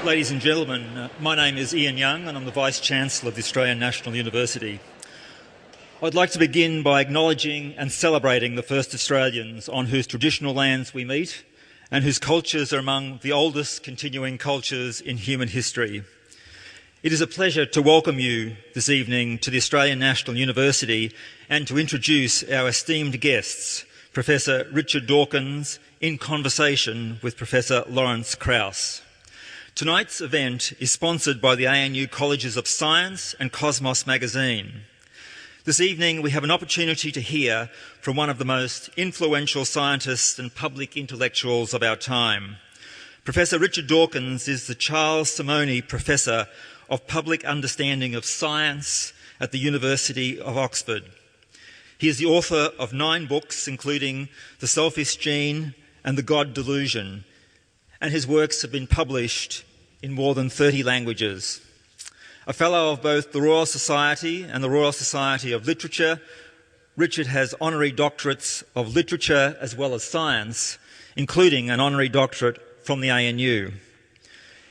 Ladies and gentlemen, my name is Ian Young and I'm the Vice-Chancellor of the Australian National University. I'd like to begin by acknowledging and celebrating the first Australians on whose traditional lands we meet and whose cultures are among the oldest continuing cultures in human history. It is a pleasure to welcome you this evening to the Australian National University and to introduce our esteemed guests, Professor Richard Dawkins, in conversation with Professor Lawrence Krauss. Tonight's event is sponsored by the ANU Colleges of Science and Cosmos magazine. This evening we have an opportunity to hear from one of the most influential scientists and public intellectuals of our time. Professor Richard Dawkins is the Charles Simonyi Professor of Public Understanding of Science at the University of Oxford. He is the author of 9 books, including The Selfish Gene and The God Delusion, and his works have been published in more than 30 languages. A Fellow of both the Royal Society and the Royal Society of Literature, Richard has honorary doctorates of literature as well as science, including an honorary doctorate from the ANU.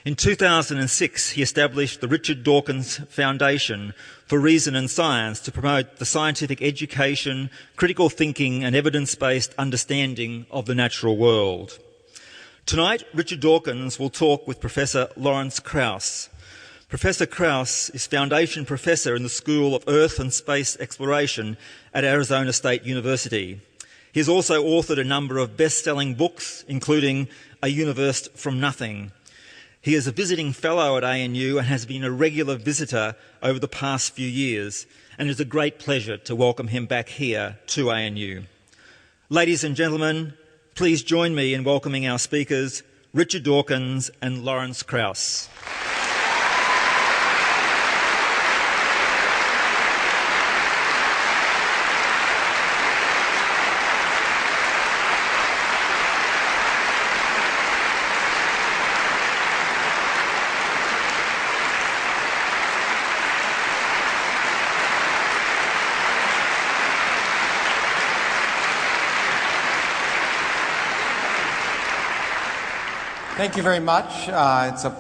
In 2006, he established the Richard Dawkins Foundation for Reason and Science to promote the scientific education, critical thinking and evidence-based understanding of the natural world. Tonight, Richard Dawkins will talk with Professor Lawrence Krauss. Professor Krauss is Foundation Professor in the School of Earth and Space Exploration at Arizona State University. He has also authored a number of best-selling books, including A Universe from Nothing. He is a visiting fellow at ANU and has been a regular visitor over the past few years, and it is a great pleasure to welcome him back here to ANU. Ladies and gentlemen, please join me in welcoming our speakers, Richard Dawkins and Lawrence Krauss. Thank you very much.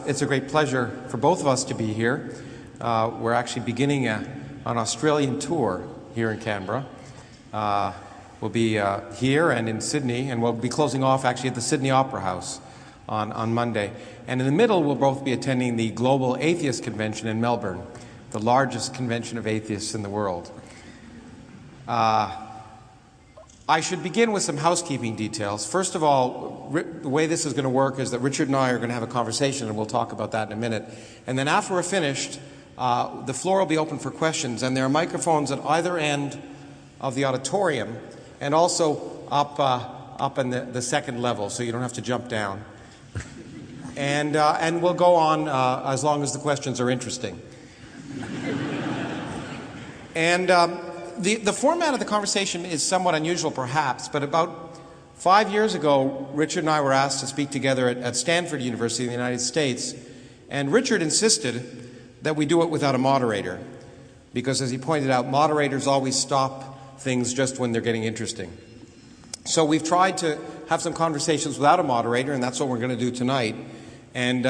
It's a great pleasure for both of us to be here. We're actually beginning an Australian tour here in Canberra. We'll be here and in Sydney, and we'll be closing off actually at the Sydney Opera House on Monday. And in the middle, we'll both be attending the Global Atheist Convention in Melbourne, the largest convention of atheists in the world. I should begin with some housekeeping details. First of all, the way this is going to work is that Richard and I are going to have a conversation, and we'll talk about that in a minute. And then after we're finished, the floor will be open for questions, and there are microphones at either end of the auditorium and also up in the second level, so you don't have to jump down. And we'll go on as long as the questions are interesting. And the format of the conversation is somewhat unusual, perhaps, but about 5 years ago, Richard and I were asked to speak together at Stanford University in the United States, and Richard insisted that we do it without a moderator, because, as he pointed out, moderators always stop things just when they're getting interesting. So we've tried to have some conversations without a moderator, and that's what we're going to do tonight. And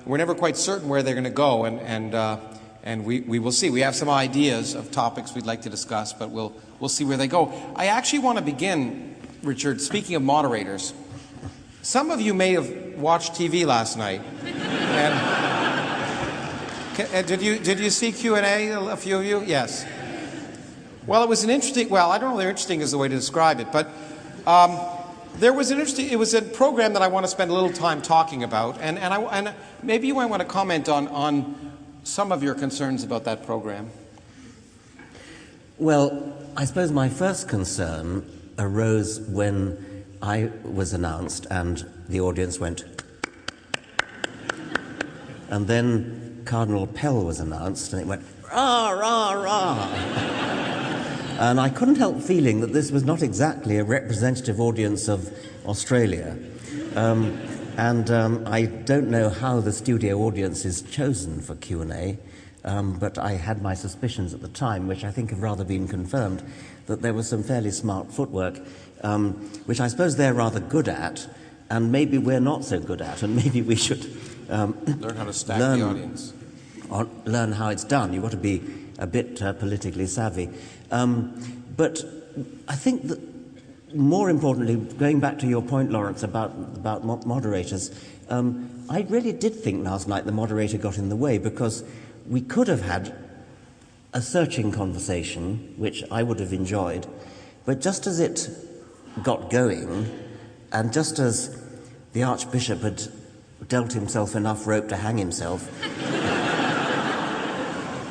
we're never quite certain where they're going to go, and we will see. We have some ideas of topics we'd like to discuss, but we'll see where they go. I actually want to begin, Richard, speaking of moderators. Some of you may have watched TV last night. And did you see Q&A, a few of you? Yes. Well, it was an interesting, well, I don't know whether interesting is the way to describe it, but it was a program that I want to spend a little time talking about, and maybe you might want to comment on some of your concerns about that program. Well, I suppose my first concern arose when I was announced and the audience went, and then Cardinal Pell was announced and it went, rah, rah, rah. And I couldn't help feeling that this was not exactly a representative audience of Australia. I don't know how the studio audience is chosen for Q&A, but I had my suspicions at the time, which I think have rather been confirmed, that there was some fairly smart footwork, which I suppose they're rather good at, and maybe we're not so good at, and maybe we should learn how to stack the audience. Learn how it's done. You've got to be a bit politically savvy. But I think that more importantly, going back to your point, Lawrence, about moderators, I really did think last night the moderator got in the way, because we could have had a searching conversation, which I would have enjoyed, but just as it got going, and just as the Archbishop had dealt himself enough rope to hang himself,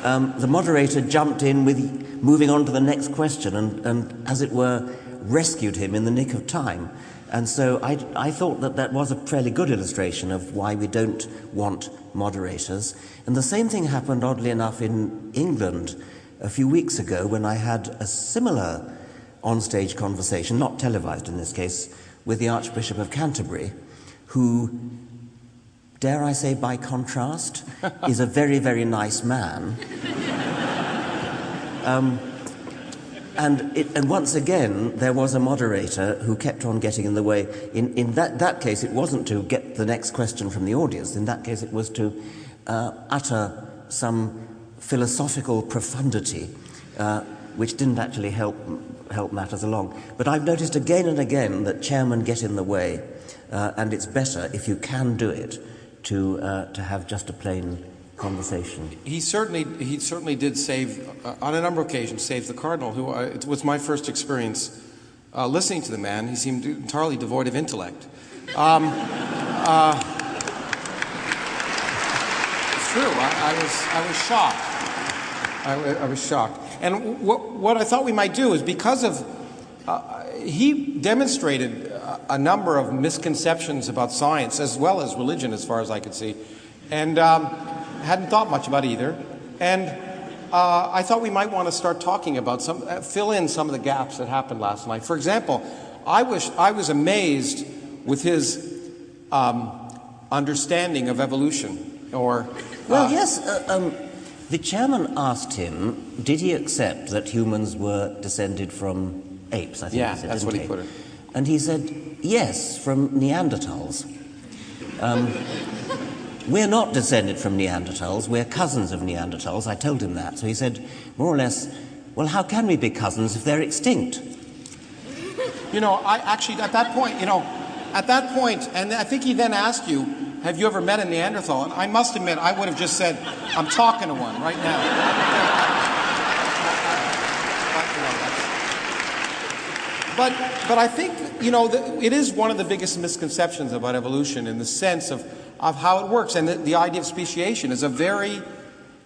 the moderator jumped in with moving on to the next question and, as it were, rescued him in the nick of time. And so I thought that was a fairly good illustration of why we don't want moderators. And the same thing happened, oddly enough, in England a few weeks ago, when I had a similar on-stage conversation, not televised in this case, with the Archbishop of Canterbury, who, dare I say by contrast, is a very, very nice man. And once again, there was a moderator who kept on getting in the way. In that case, it wasn't to get the next question from the audience. In that case, it was to utter some philosophical profundity, which didn't actually help matters along. But I've noticed again and again that chairmen get in the way, and it's better, if you can do it, to have just a plain conversation. He certainly did save, on a number of occasions, save the Cardinal, who it was my first experience listening to the man. He seemed entirely devoid of intellect. It's true. I was shocked. I was shocked. And what I thought we might do is, because of he demonstrated a number of misconceptions about science as well as religion, as far as I could see, and hadn't thought much about either. And I thought we might want to start talking about fill in some of the gaps that happened last night. For example, I was amazed with his understanding of evolution. Yes. The chairman asked him, did he accept that humans were descended from apes? I think he said, that's what he put it. And he said, yes, from Neanderthals. We're not descended from Neanderthals, we're cousins of Neanderthals. I told him that. So he said, more or less, well, how can we be cousins if they're extinct? I actually, at that point, and I think he then asked you, have you ever met a Neanderthal? And I must admit, I would have just said, I'm talking to one right now. But I think, it is one of the biggest misconceptions about evolution, in the sense of how it works. And the idea of speciation is a very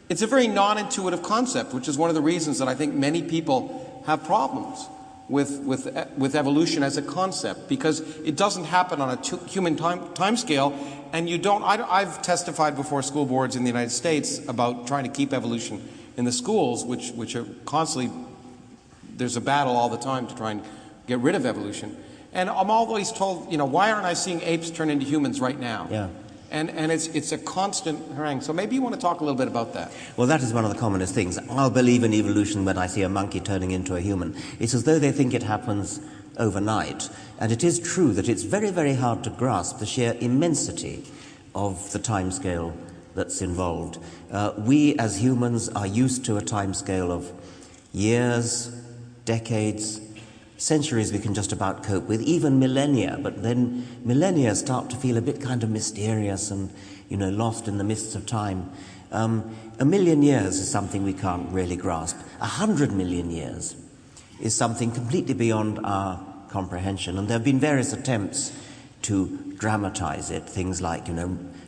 non-intuitive concept, which is one of the reasons that I think many people have problems with evolution as a concept, because it doesn't happen on a human time scale, and you don't. I've testified before school boards in the United States about trying to keep evolution in the schools, which are constantly, there's a battle all the time to try and get rid of evolution. And I'm always told, why aren't I seeing apes turn into humans right now? Yeah. And it's a constant harangue. So maybe you want to talk a little bit about that. Well, that is one of the commonest things. I'll believe in evolution when I see a monkey turning into a human. It's as though they think it happens overnight. And it is true that it's very, very hard to grasp the sheer immensity of the timescale that's involved. We as humans are used to a timescale of years, decades, centuries we can just about cope with, even millennia, but then millennia start to feel a bit kind of mysterious and, lost in the mists of time. 1,000,000 years is something we can't really grasp. 100 million years is something completely beyond our comprehension, and there have been various attempts to dramatize it, things like,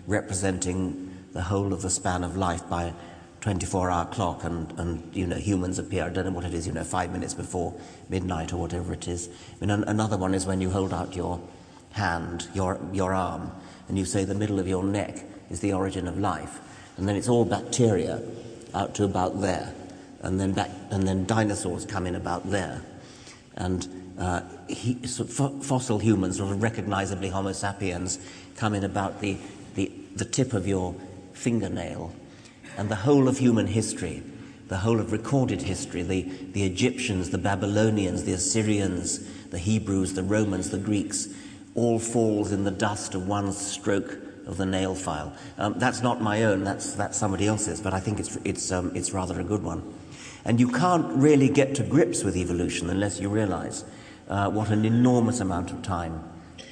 representing the whole of the span of life by a 24-hour clock, and humans appear, I don't know what it is, 5 minutes before midnight or whatever it is. Another one is when you hold out your hand, your arm, and you say the middle of your neck is the origin of life, and then it's all bacteria out to about there, and then dinosaurs come in about there, and fossil humans, sort of recognizably Homo sapiens, come in about the tip of your fingernail. And the whole of human history, the whole of recorded history, the Egyptians, the Babylonians, the Assyrians, the Hebrews, the Romans, the Greeks, all falls in the dust of one stroke the nail file. That's not my own, that's somebody else's, but I think it's rather a good one. And you can't really get to grips with evolution unless you realize what an enormous amount of time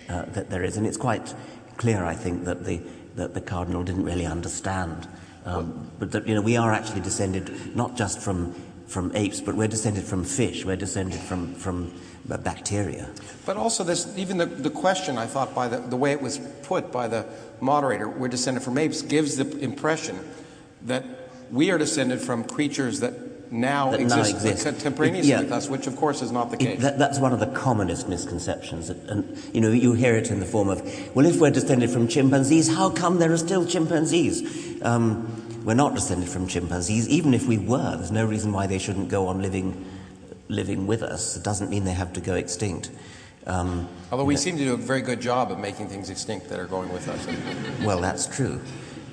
that there is. And it's quite clear, I think, that the cardinal didn't really understand. But that, we are actually descended not just from apes, but we're descended from fish, we're descended from bacteria. But also even the question, I thought, by the way it was put by the moderator, we're descended from apes, gives the impression that we are descended from creatures that now exist contemporaneously with us, which of course is not the case. That's one of the commonest misconceptions. And you hear it in the form of, well, if we're descended from chimpanzees, how come there are still chimpanzees? We're not descended from chimpanzees. Even if we were, there's no reason why they shouldn't go on living with us. It doesn't mean they have to go extinct. Although we seem to do a very good job of making things extinct that are going with us. Well, that's true.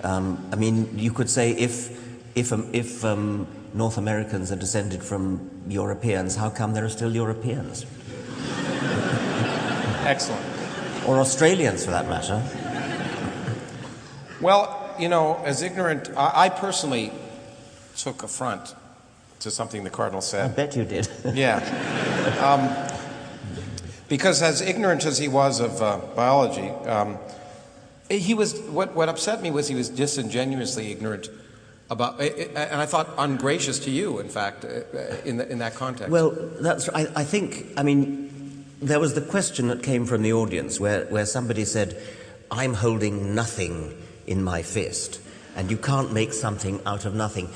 You could say if North Americans are descended from Europeans, how come there are still Europeans? Excellent. Or Australians, for that matter. Well, as ignorant, I personally took affront to something the Cardinal said. I bet you did. Yeah. Because as ignorant as he was of biology, he was, what upset me was he was disingenuously ignorant about, and I thought ungracious to you, in fact, in that context. Well, that's, I think, there was the question that came from the audience where somebody said, I'm holding nothing in my fist, and you can't make something out of nothing.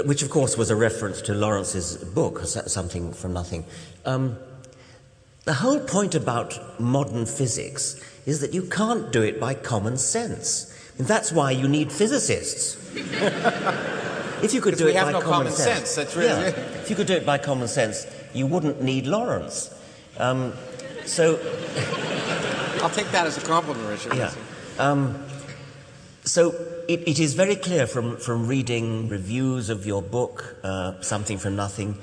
Which of course was a reference to Lawrence's book, Something from Nothing. The whole point about modern physics is that you can't do it by common sense. And that's why you need physicists. If you could do it by common sense, that's really if you could do it by common sense, you wouldn't need Lawrence. So I'll take that as a compliment, Richard. Yeah. So it is very clear from reading reviews of your book, Something from Nothing.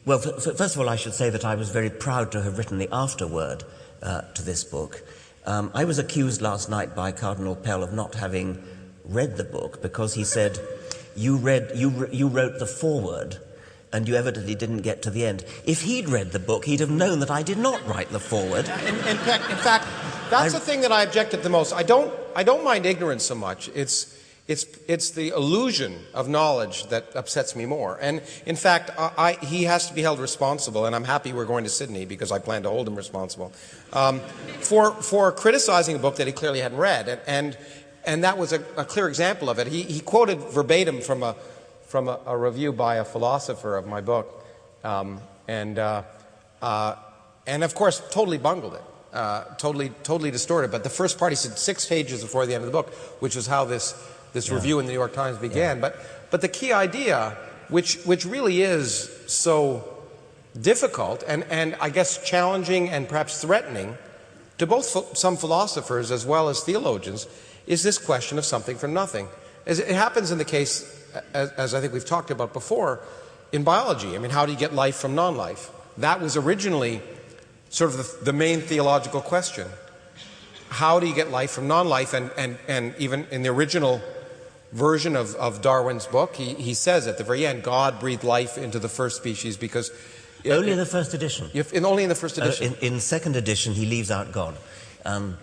First of all, I should say that I was very proud to have written the afterword to this book. I was accused last night by Cardinal Pell of not having read the book because he said, you wrote the foreword and you evidently didn't get to the end. If he'd read the book, he'd have known that I did not write the foreword. In fact, that's the thing that I objected the most. I don't mind ignorance so much. It's the illusion of knowledge that upsets me more. And in fact, he has to be held responsible, and I'm happy we're going to Sydney because I plan to hold him responsible for criticizing a book that he clearly hadn't read. And that was a clear example of it. He quoted verbatim from a review by a philosopher of my book, and of course totally bungled it. Totally distorted. But the first part he said 6 pages before the end of the book, which was how this review in the New York Times began. Yeah. But the key idea, which really is so difficult and I guess challenging and perhaps threatening to both some philosophers as well as theologians, is this question of something from nothing. As it happens in the case, as I think we've talked about before, in biology. How do you get life from non-life? That was originally sort of the main theological question. How do you get life from non-life? And even in the original version of Darwin's book, he says at the very end, God breathed life into the first species because... Only in the first edition. Only in the first edition. In the second edition, he leaves out God. No,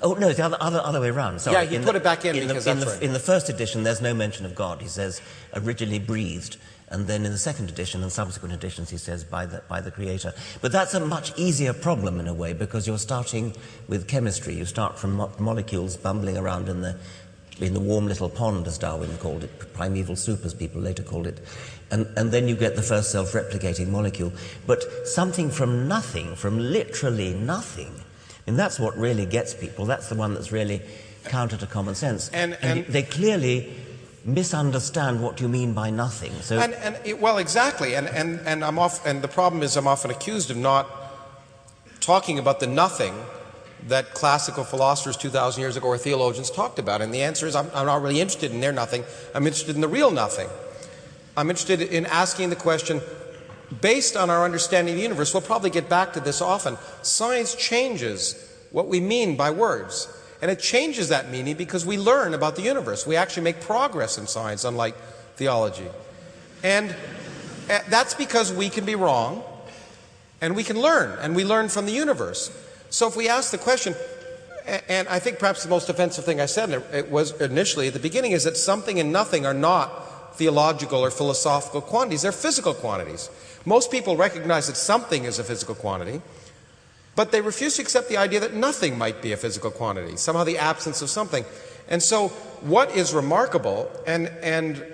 the other way around. Sorry. Yeah, he put it back in because that's right. In the first edition, there's no mention of God. He says, originally breathed. And then in the second edition and subsequent editions, he says, by the Creator. But that's a much easier problem in a way, because you're starting with chemistry. You start from molecules bumbling around in the warm little pond, as Darwin called it, primeval soup, as people later called it. And then you get the first self-replicating molecule. But something from nothing, from literally nothing, and that's what really gets people. That's the one that's really counter to common sense. And they clearly misunderstand what you mean by nothing. So well, exactly. And the problem is I'm often accused of not talking about the nothing that classical philosophers 2,000 years ago or theologians talked about. And the answer is I'm not really interested in their nothing. I'm interested in the real nothing. I'm interested in asking the question, based on our understanding of the universe, we'll probably get back to this often, science changes what we mean by words. And it changes that meaning because we learn about the universe. We actually make progress in science, unlike theology. And that's because we can be wrong, and we can learn, and we learn from the universe. So if we ask the question, and I think perhaps the most offensive thing I said it was initially at the beginning is that something and nothing are not theological or philosophical quantities, they're physical quantities. Most people recognize that something is a physical quantity, but they refuse to accept the idea that nothing might be a physical quantity, somehow the absence of something. And so what is remarkable and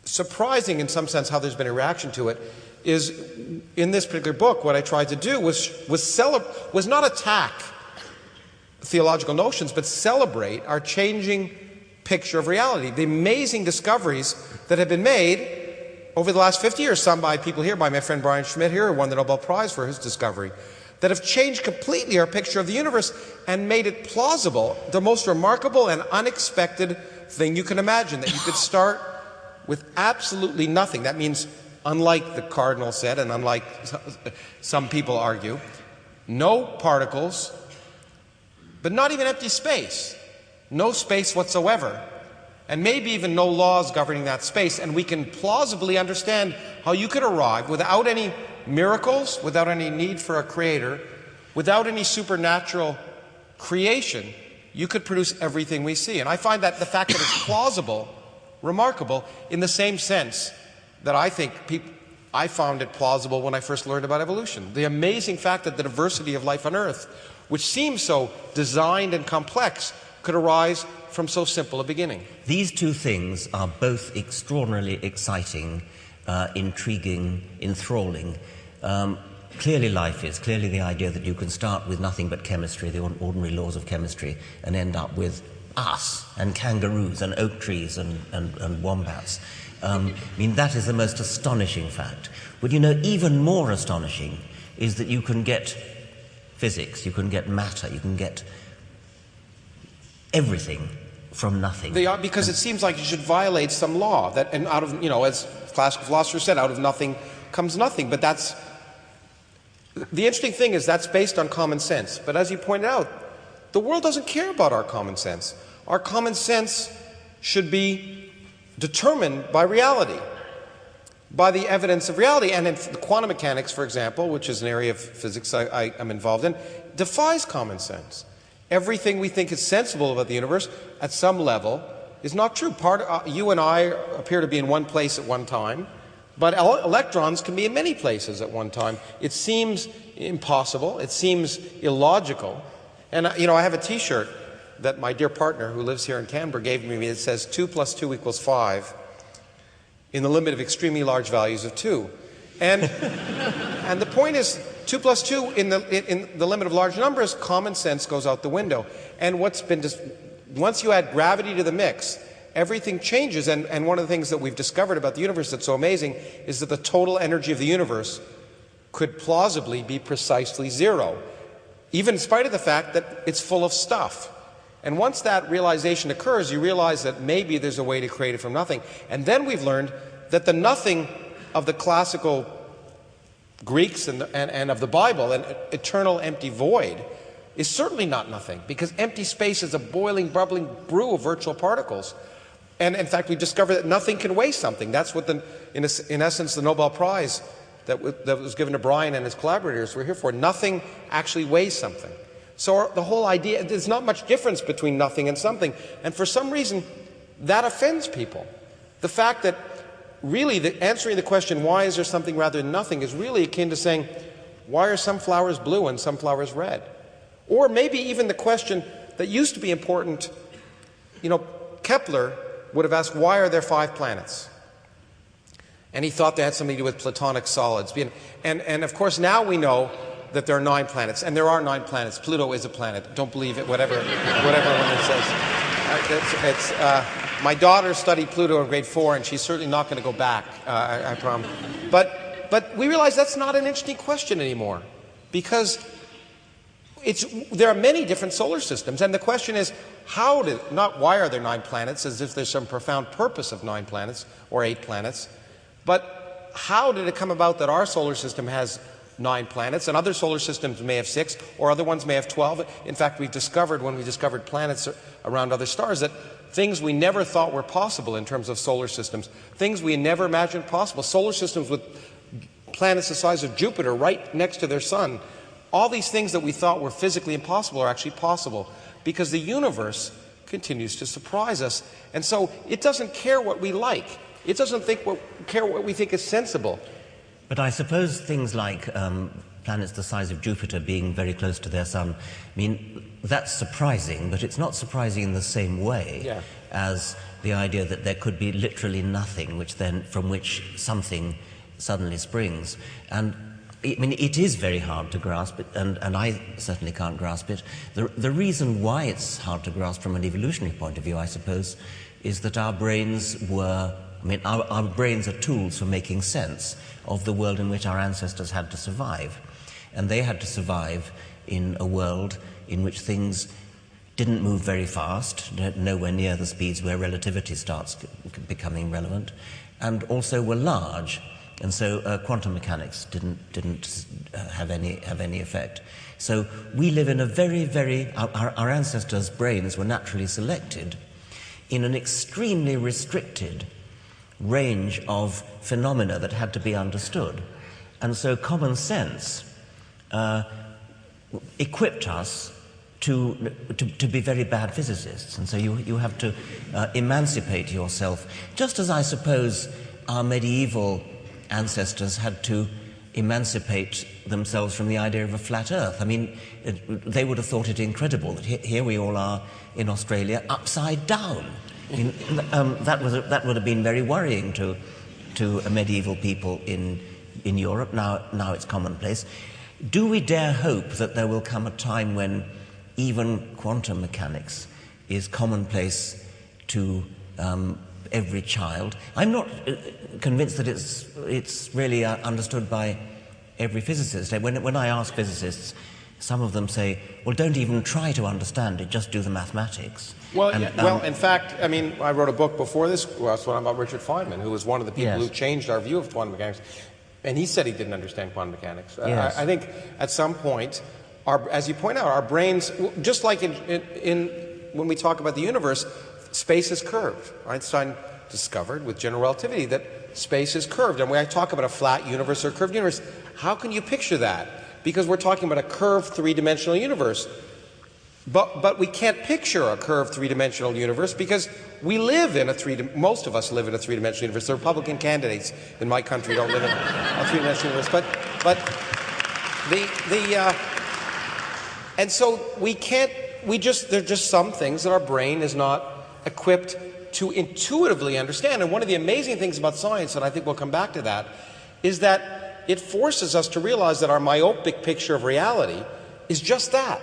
surprising in some sense how there's been a reaction to it is in this particular book what I tried to do was not attack theological notions but celebrate our changing picture of reality, the amazing discoveries that have been made over the last 50 years, some by people here, by my friend Brian Schmidt here, who won the Nobel Prize for his discovery, that have changed completely our picture of the universe and made it plausible, the most remarkable and unexpected thing you can imagine, that you could start with absolutely nothing. That means, unlike the cardinal said, and unlike some people argue, no particles, but not even empty space. No space whatsoever. And maybe even no laws governing that space. And we can plausibly understand how you could arrive without any miracles, without any need for a creator, without any supernatural creation, you could produce everything we see. And I find that the fact that it's plausible remarkable in the same sense that I think I found it plausible when I first learned about evolution. The amazing fact that the diversity of life on Earth, which seems so designed and complex, could arise from so simple a beginning. These two things are both extraordinarily exciting, intriguing, enthralling. Clearly life is, clearly the idea that you can start with nothing but chemistry, the ordinary laws of chemistry, and end up with us and kangaroos and oak trees and wombats. I mean, that is the most astonishing fact. But you know, even more astonishing is that you can get physics, you can get matter, you can get everything from nothing. Because it seems like you should violate some law that, and out of, as classical philosophers said, out of nothing comes nothing. But that's the interesting thing is that's based on common sense. But as you pointed out, the world doesn't care about our common sense. Our common sense should be determined by reality, by the evidence of reality. And in quantum mechanics, for example, which is an area of physics I am involved in, defies common sense. Everything we think is sensible about the universe at some level is not true. You and I appear to be in one place at one time, but electrons can be in many places at one time. It seems impossible. It seems illogical. And I have a T-shirt that my dear partner who lives here in Canberra gave me. It says 2 + 2 = 5 in the limit of extremely large values of 2. And the point is, 2 + 2 in the limit of large numbers, common sense goes out the window. And once you add gravity to the mix, everything changes. And one of the things that we've discovered about the universe that's so amazing is that the total energy of the universe could plausibly be precisely zero, even in spite of the fact that it's full of stuff. And once that realization occurs, you realize that maybe there's a way to create it from nothing. And then we've learned that the nothing of the classical Greeks and of the Bible, an eternal empty void, is certainly not nothing, because empty space is a boiling, bubbling brew of virtual particles. And in fact, we discovered that nothing can weigh something. That's what, in essence, the Nobel Prize that was given to Brian and his collaborators were here for. Nothing actually weighs something. So the whole idea, there's not much difference between nothing and something. And for some reason, that offends people. The fact that really answering the question, why is there something rather than nothing, is really akin to saying, why are some flowers blue and some flowers red? Or maybe even the question that used to be important, Kepler would have asked, why are there 5 planets? And he thought they had something to do with platonic solids. And of course now we know that there are 9 planets, and there are 9 planets. Pluto is a planet. Don't believe it, whatever one says. My daughter studied Pluto in grade 4, and she's certainly not going to go back, I promise. But we realize that's not an interesting question anymore, because there are many different solar systems, and the question is, not why are there 9 planets, as if there's some profound purpose of 9 planets, or 8 planets, but how did it come about that our solar system has 9 planets, and other solar systems may have 6, or other ones may have 12. In fact, we've discovered, when we discovered planets around other stars, that things we never thought were possible in terms of solar systems, things we never imagined possible, solar systems with planets the size of Jupiter right next to their sun, all these things that we thought were physically impossible are actually possible, because the universe continues to surprise us. And so it doesn't care what we like. It doesn't care what we think is sensible. But I suppose things like planets the size of Jupiter being very close to their sun, I mean, that's surprising, but it's not surprising in the same way as the idea that there could be literally nothing from which something suddenly springs. And I mean, it is very hard to grasp it, and I certainly can't grasp it. The reason why it's hard to grasp from an evolutionary point of view, I suppose, is that our brains our brains are tools for making sense of the world in which our ancestors had to survive. And they had to survive in a world in which things didn't move very fast, nowhere near the speeds where relativity starts becoming relevant, and also were large. And so quantum mechanics didn't have any effect. So we live in a our ancestors' brains were naturally selected in an extremely restricted range of phenomena that had to be understood. And so common sense equipped us to be very bad physicists. And so you have to emancipate yourself, just as I suppose our medieval ancestors had to emancipate themselves from the idea of a flat earth. I mean, they would have thought it incredible that here we all are in Australia upside down. I mean, that would have been very worrying to medieval people in Europe. Now it's commonplace. Do we dare hope that there will come a time when even quantum mechanics is commonplace to every child? I'm not convinced that it's really understood by every physicist. When I ask physicists, some of them say, well, don't even try to understand it, just do the mathematics. Well, in fact, I mean, I wrote a book before this one about Richard Feynman, who was one of the people who changed our view of quantum mechanics, and he said he didn't understand quantum mechanics. Yes. I think at some point, as you point out, our brains, just like when we talk about the universe, space is curved. Einstein discovered with general relativity that space is curved. And when I talk about a flat universe or a curved universe, how can you picture that? Because we're talking about a curved three-dimensional universe. But we can't picture a curved three-dimensional universe because we live in most of us live in a three-dimensional universe. The Republican candidates in my country don't live in a three-dimensional universe. But and so there are just some things that our brain is not equipped to intuitively understand. And one of the amazing things about science, and I think we'll come back to that, is that it forces us to realize that our myopic picture of reality is just that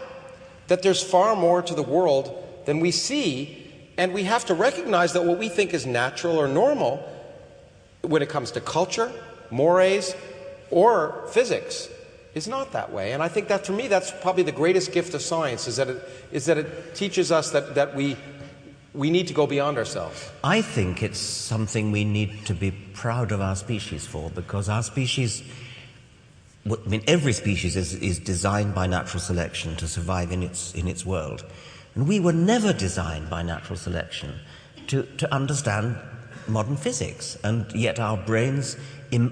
there's far more to the world than we see, and we have to recognize that what we think is natural or normal when it comes to culture, mores, or physics is not that way. And I think that, for me, that's probably the greatest gift of science, is that it teaches us that we need to go beyond ourselves. I think it's something we need to be proud of our species for, because our species, I mean, every species is designed by natural selection to survive in its world. And we were never designed by natural selection to understand modern physics. And yet our brains,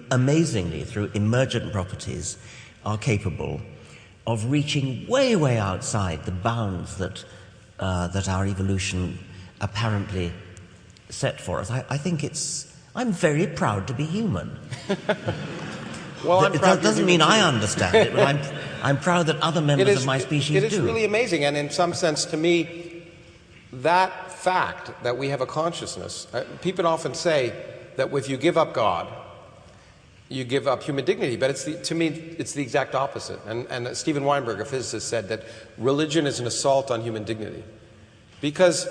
amazingly, through emergent properties, are capable of reaching way, way outside the bounds that our evolution apparently set for us. I think I'm very proud to be human. Well, I'm proud. That doesn't mean I understand it, but I'm proud that other members of my species do. It is really amazing, and in some sense, to me, that fact that we have a consciousness. People often say that if you give up God, you give up human dignity, but to me, it's the exact opposite. And Steven Weinberg, a physicist, said that religion is an assault on human dignity, because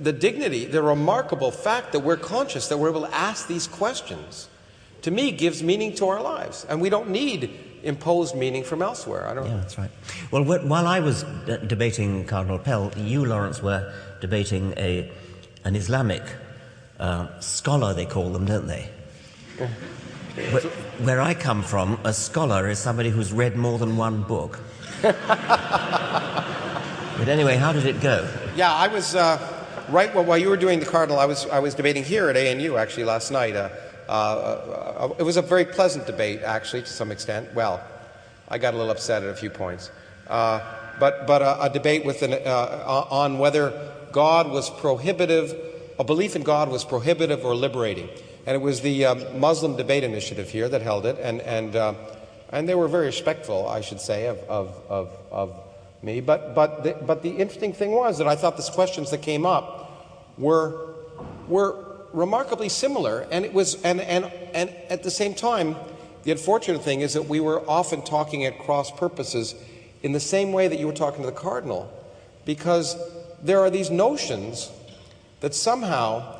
the remarkable fact that we're conscious, that we're able to ask these questions, to me, gives meaning to our lives. And we don't need imposed meaning from elsewhere. Yeah, that's right. Well, while I was debating Cardinal Pell, you, Lawrence, were debating an Islamic scholar, they call them, don't they? Where I come from, a scholar is somebody who's read more than one book. But anyway, how did it go? Yeah, I was right while you were doing the Cardinal. I was debating here at ANU actually last night. It was a very pleasant debate, actually, to some extent. Well, I got a little upset at a few points, but a debate with on whether God was prohibitive, a belief in God was prohibitive or liberating. And it was the Muslim Debate Initiative here that held it, and they were very respectful, I should say, of me. But the interesting thing was that I thought the questions that came up were remarkably similar, and it was and at the same time, the unfortunate thing is that we were often talking at cross purposes in the same way that you were talking to the Cardinal, because there are these notions that somehow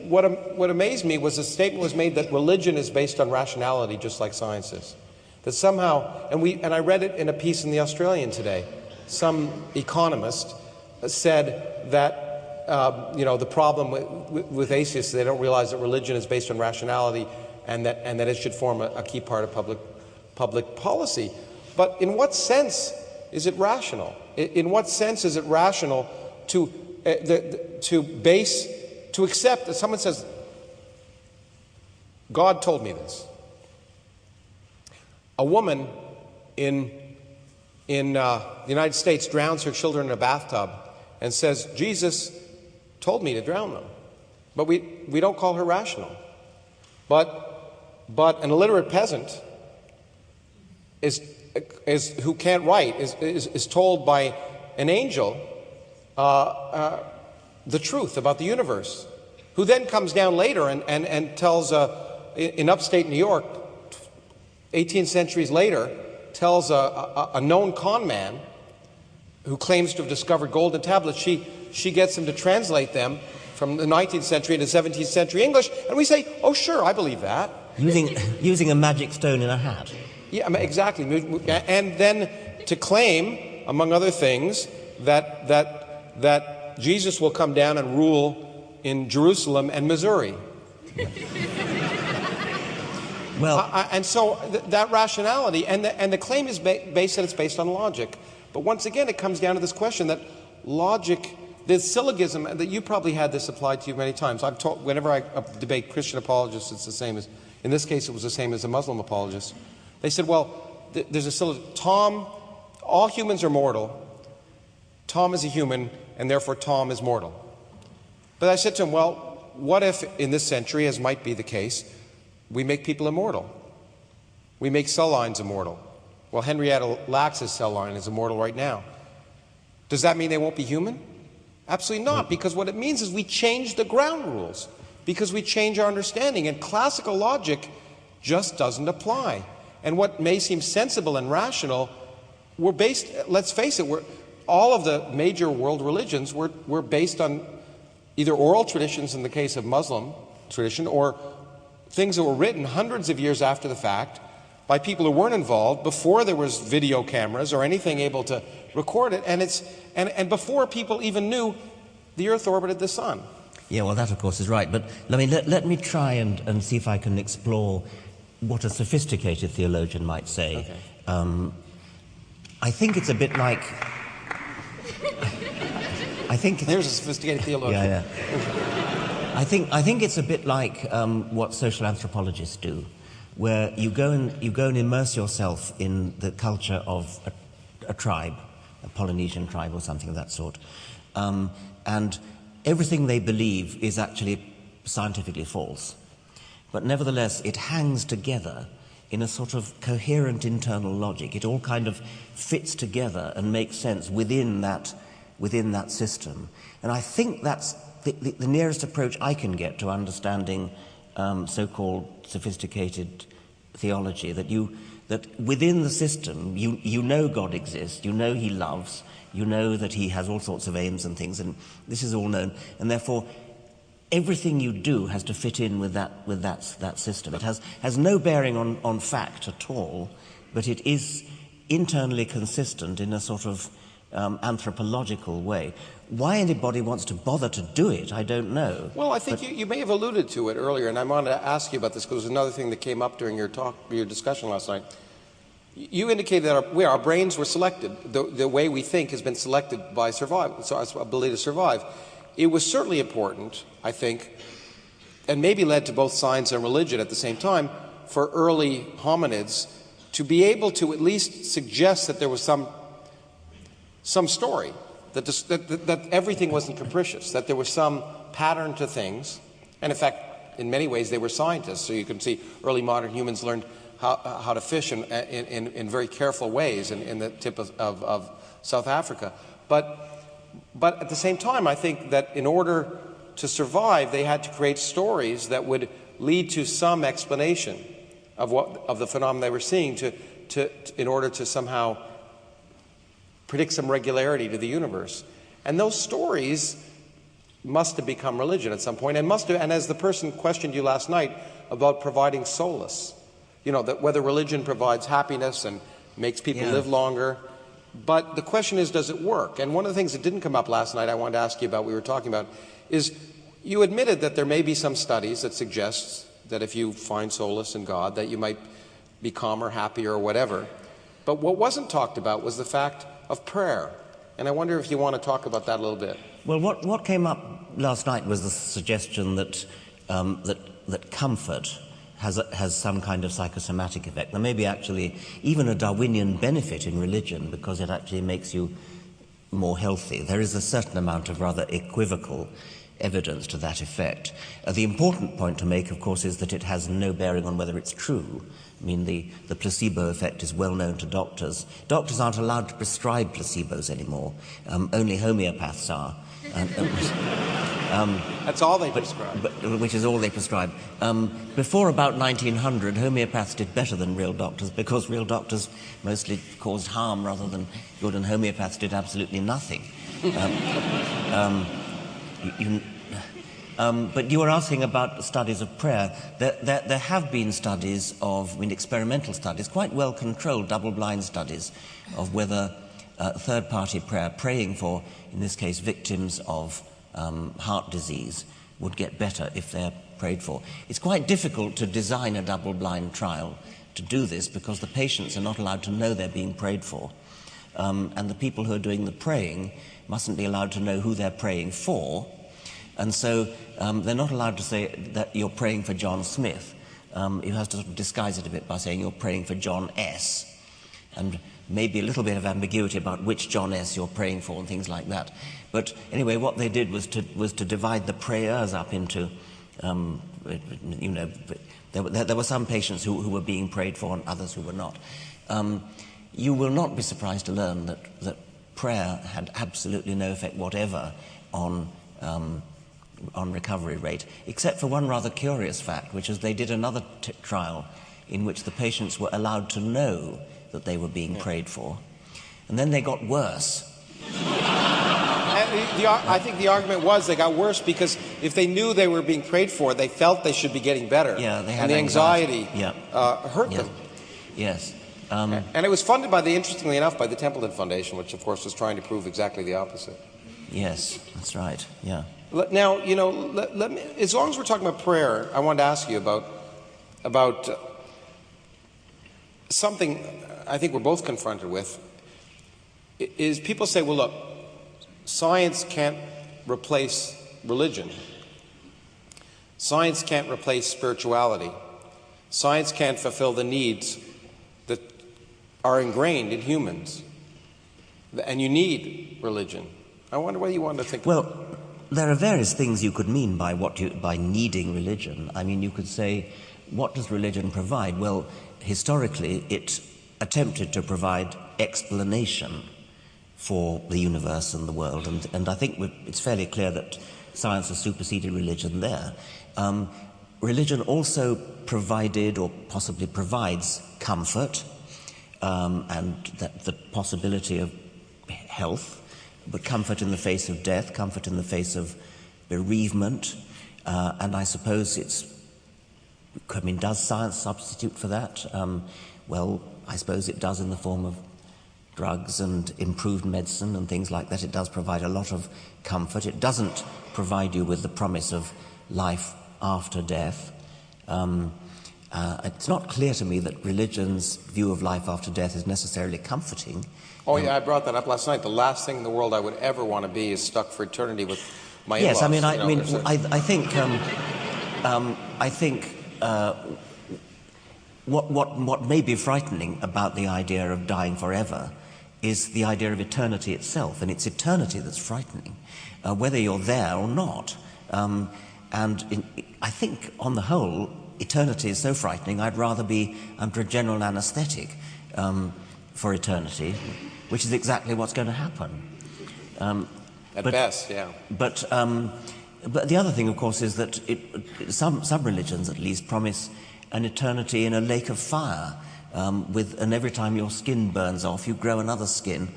what amazed me was a statement was made that religion is based on rationality, just like science is. That somehow, and I read it in a piece in the Australian today, some economist said that the problem with atheists, they don't realize that religion is based on rationality, and that it should form a key part of public policy. But in what sense is it rational? In what sense is it rational to accept that someone says, God told me this? A woman in the United States drowns her children in a bathtub and says, Jesus told me to drown them. But we don't call her rational. But an illiterate peasant who can't write is told by an angel the truth about the universe, who then comes down later and tells, in upstate New York, 18 centuries later, tells a known con man who claims to have discovered golden tablets, she gets him to translate them from the 19th century into 17th century English, and we say, oh sure, I believe that. Using a magic stone in a hat. Yeah, exactly. And then to claim, among other things, that Jesus will come down and rule in Jerusalem and Missouri. Well, and so that rationality, and the claim is based that it's based on logic. But once again, it comes down to this question that logic, the syllogism, that you probably had this applied to you many times. I've taught, whenever I debate Christian apologists, it's the same as, in this case, it was the same as a Muslim apologist. They said, well, there's a syllogism. All humans are mortal. Tom is a human, and therefore Tom is mortal. But I said to him, well, what if in this century, as might be the case, we make people immortal? We make cell lines immortal. Well, Henrietta Lacks's cell line is immortal right now. Does that mean they won't be human? Absolutely not, because what it means is we change the ground rules, because we change our understanding, and classical logic just doesn't apply. And what may seem sensible and rational, we're based, let's face it, all of the major world religions were based on either oral traditions in the case of Muslim tradition, or things that were written hundreds of years after the fact by people who weren't involved, before there was video cameras or anything able to record it, and before people even knew the Earth orbited the Sun. Yeah, well, that, of course, is right. But let me try and see if I can explore what a sophisticated theologian might say. Okay. I think it's a bit like... There's a sophisticated theologian. Yeah. I think it's a bit like what social anthropologists do, where you go and immerse yourself in the culture of a tribe, a Polynesian tribe or something of that sort, and everything they believe is actually scientifically false, but nevertheless it hangs together in a sort of coherent internal logic. It all kind of fits together and makes sense within that system, and I think that's the nearest approach I can get to understanding so-called sophisticated theology, that within the system you know God exists, you know he loves, you know that he has all sorts of aims and things, and this is all known, and therefore everything you do has to fit in with that system. It has no bearing on fact at all, but it is internally consistent in a sort of anthropological way. Why anybody wants to bother to do it, I don't know. Well, I think you may have alluded to it earlier, and I wanted to ask you about this because it was another thing that came up during your discussion last night. You indicated that our brains were selected. The way we think has been selected by survival, so our ability to survive. It was certainly important, I think, and maybe led to both science and religion at the same time, for early hominids to be able to at least suggest that there was some story, that everything wasn't capricious, that there was some pattern to things. And in fact, in many ways, they were scientists. So you can see early modern humans learned how to fish in very careful ways in the tip of South Africa. But at the same time, I think that in order to survive, they had to create stories that would lead to some explanation of the phenomenon they were seeing in order to somehow predict some regularity to the universe. And those stories must have become religion at some point, and as the person questioned you last night about providing solace, that whether religion provides happiness and makes people live longer. But the question is, does it work? And one of the things that didn't come up last night I wanted to ask you about, we were talking about, is you admitted that there may be some studies that suggest that if you find solace in God, that you might be calmer, happier, or whatever. But what wasn't talked about was the fact of prayer. And I wonder if you want to talk about that a little bit. Well, what came up last night was the suggestion that that comfort has some kind of psychosomatic effect. There may be actually even a Darwinian benefit in religion because it actually makes you more healthy. There is a certain amount of rather equivocal evidence to that effect. The important point to make, of course, is that it has no bearing on whether it's true. I mean, the placebo effect is well known to doctors. Doctors aren't allowed to prescribe placebos anymore. Only homeopaths are. That's all they prescribe. Which is all they prescribe. Before about 1900, homeopaths did better than real doctors because real doctors mostly caused harm rather than good, and homeopaths did absolutely nothing. But you were asking about studies of prayer. There have been studies experimental studies, quite well-controlled double-blind studies of whether third-party prayer, praying for, in this case, victims of heart disease, would get better if they're prayed for. It's quite difficult to design a double-blind trial to do this because the patients are not allowed to know they're being prayed for. And the people who are doing the praying mustn't be allowed to know who they're praying for. And so they're not allowed to say that you're praying for John Smith. You have to sort of disguise it a bit by saying you're praying for John S. And maybe a little bit of ambiguity about which John S. you're praying for and things like that. But anyway, what they did was to divide the prayers up into, there were some patients who were being prayed for and others who were not. You will not be surprised to learn that prayer had absolutely no effect whatever on recovery rate, except for one rather curious fact, which is they did another trial in which the patients were allowed to know that they were being prayed for, and then they got worse. I think the argument was they got worse because if they knew they were being prayed for, they felt they should be getting better. Yeah, they had and the anxiety hurt them. Yes. And it was funded interestingly enough, by the Templeton Foundation, which of course was trying to prove exactly the opposite. Yes, that's right. Yeah. Now, let me, as long as we're talking about prayer, I wanted to ask you about something I think we're both confronted with. Is people say, well, look, science can't replace religion. Science can't replace spirituality. Science can't fulfill the needs that are ingrained in humans. And you need religion. I wonder what you want to think about. Well, there are various things you could mean by by needing religion. I mean, you could say, what does religion provide? Well, historically, it attempted to provide explanation for the universe and the world, and I think it's fairly clear that science has superseded religion there. Religion also provided, or possibly provides, comfort, and the possibility of health, but comfort in the face of death, comfort in the face of bereavement, and I suppose does science substitute for that? Well, I suppose it does in the form of drugs and improved medicine and things like that. It does provide a lot of comfort. It doesn't provide you with the promise of life after death. It's not clear to me that religion's view of life after death is necessarily comforting. Oh, yeah, I brought that up last night. The last thing in the world I would ever want to be is stuck for eternity with my in-laws. Yes, I think what may be frightening about the idea of dying forever is the idea of eternity itself, and it's eternity that's frightening, whether you're there or not. I think, on the whole, eternity is so frightening, I'd rather be under a general anaesthetic for eternity, which is exactly what's going to happen. At best, yeah. But the other thing, of course, is that some religions, at least, promise an eternity in a lake of fire, and every time your skin burns off, you grow another skin,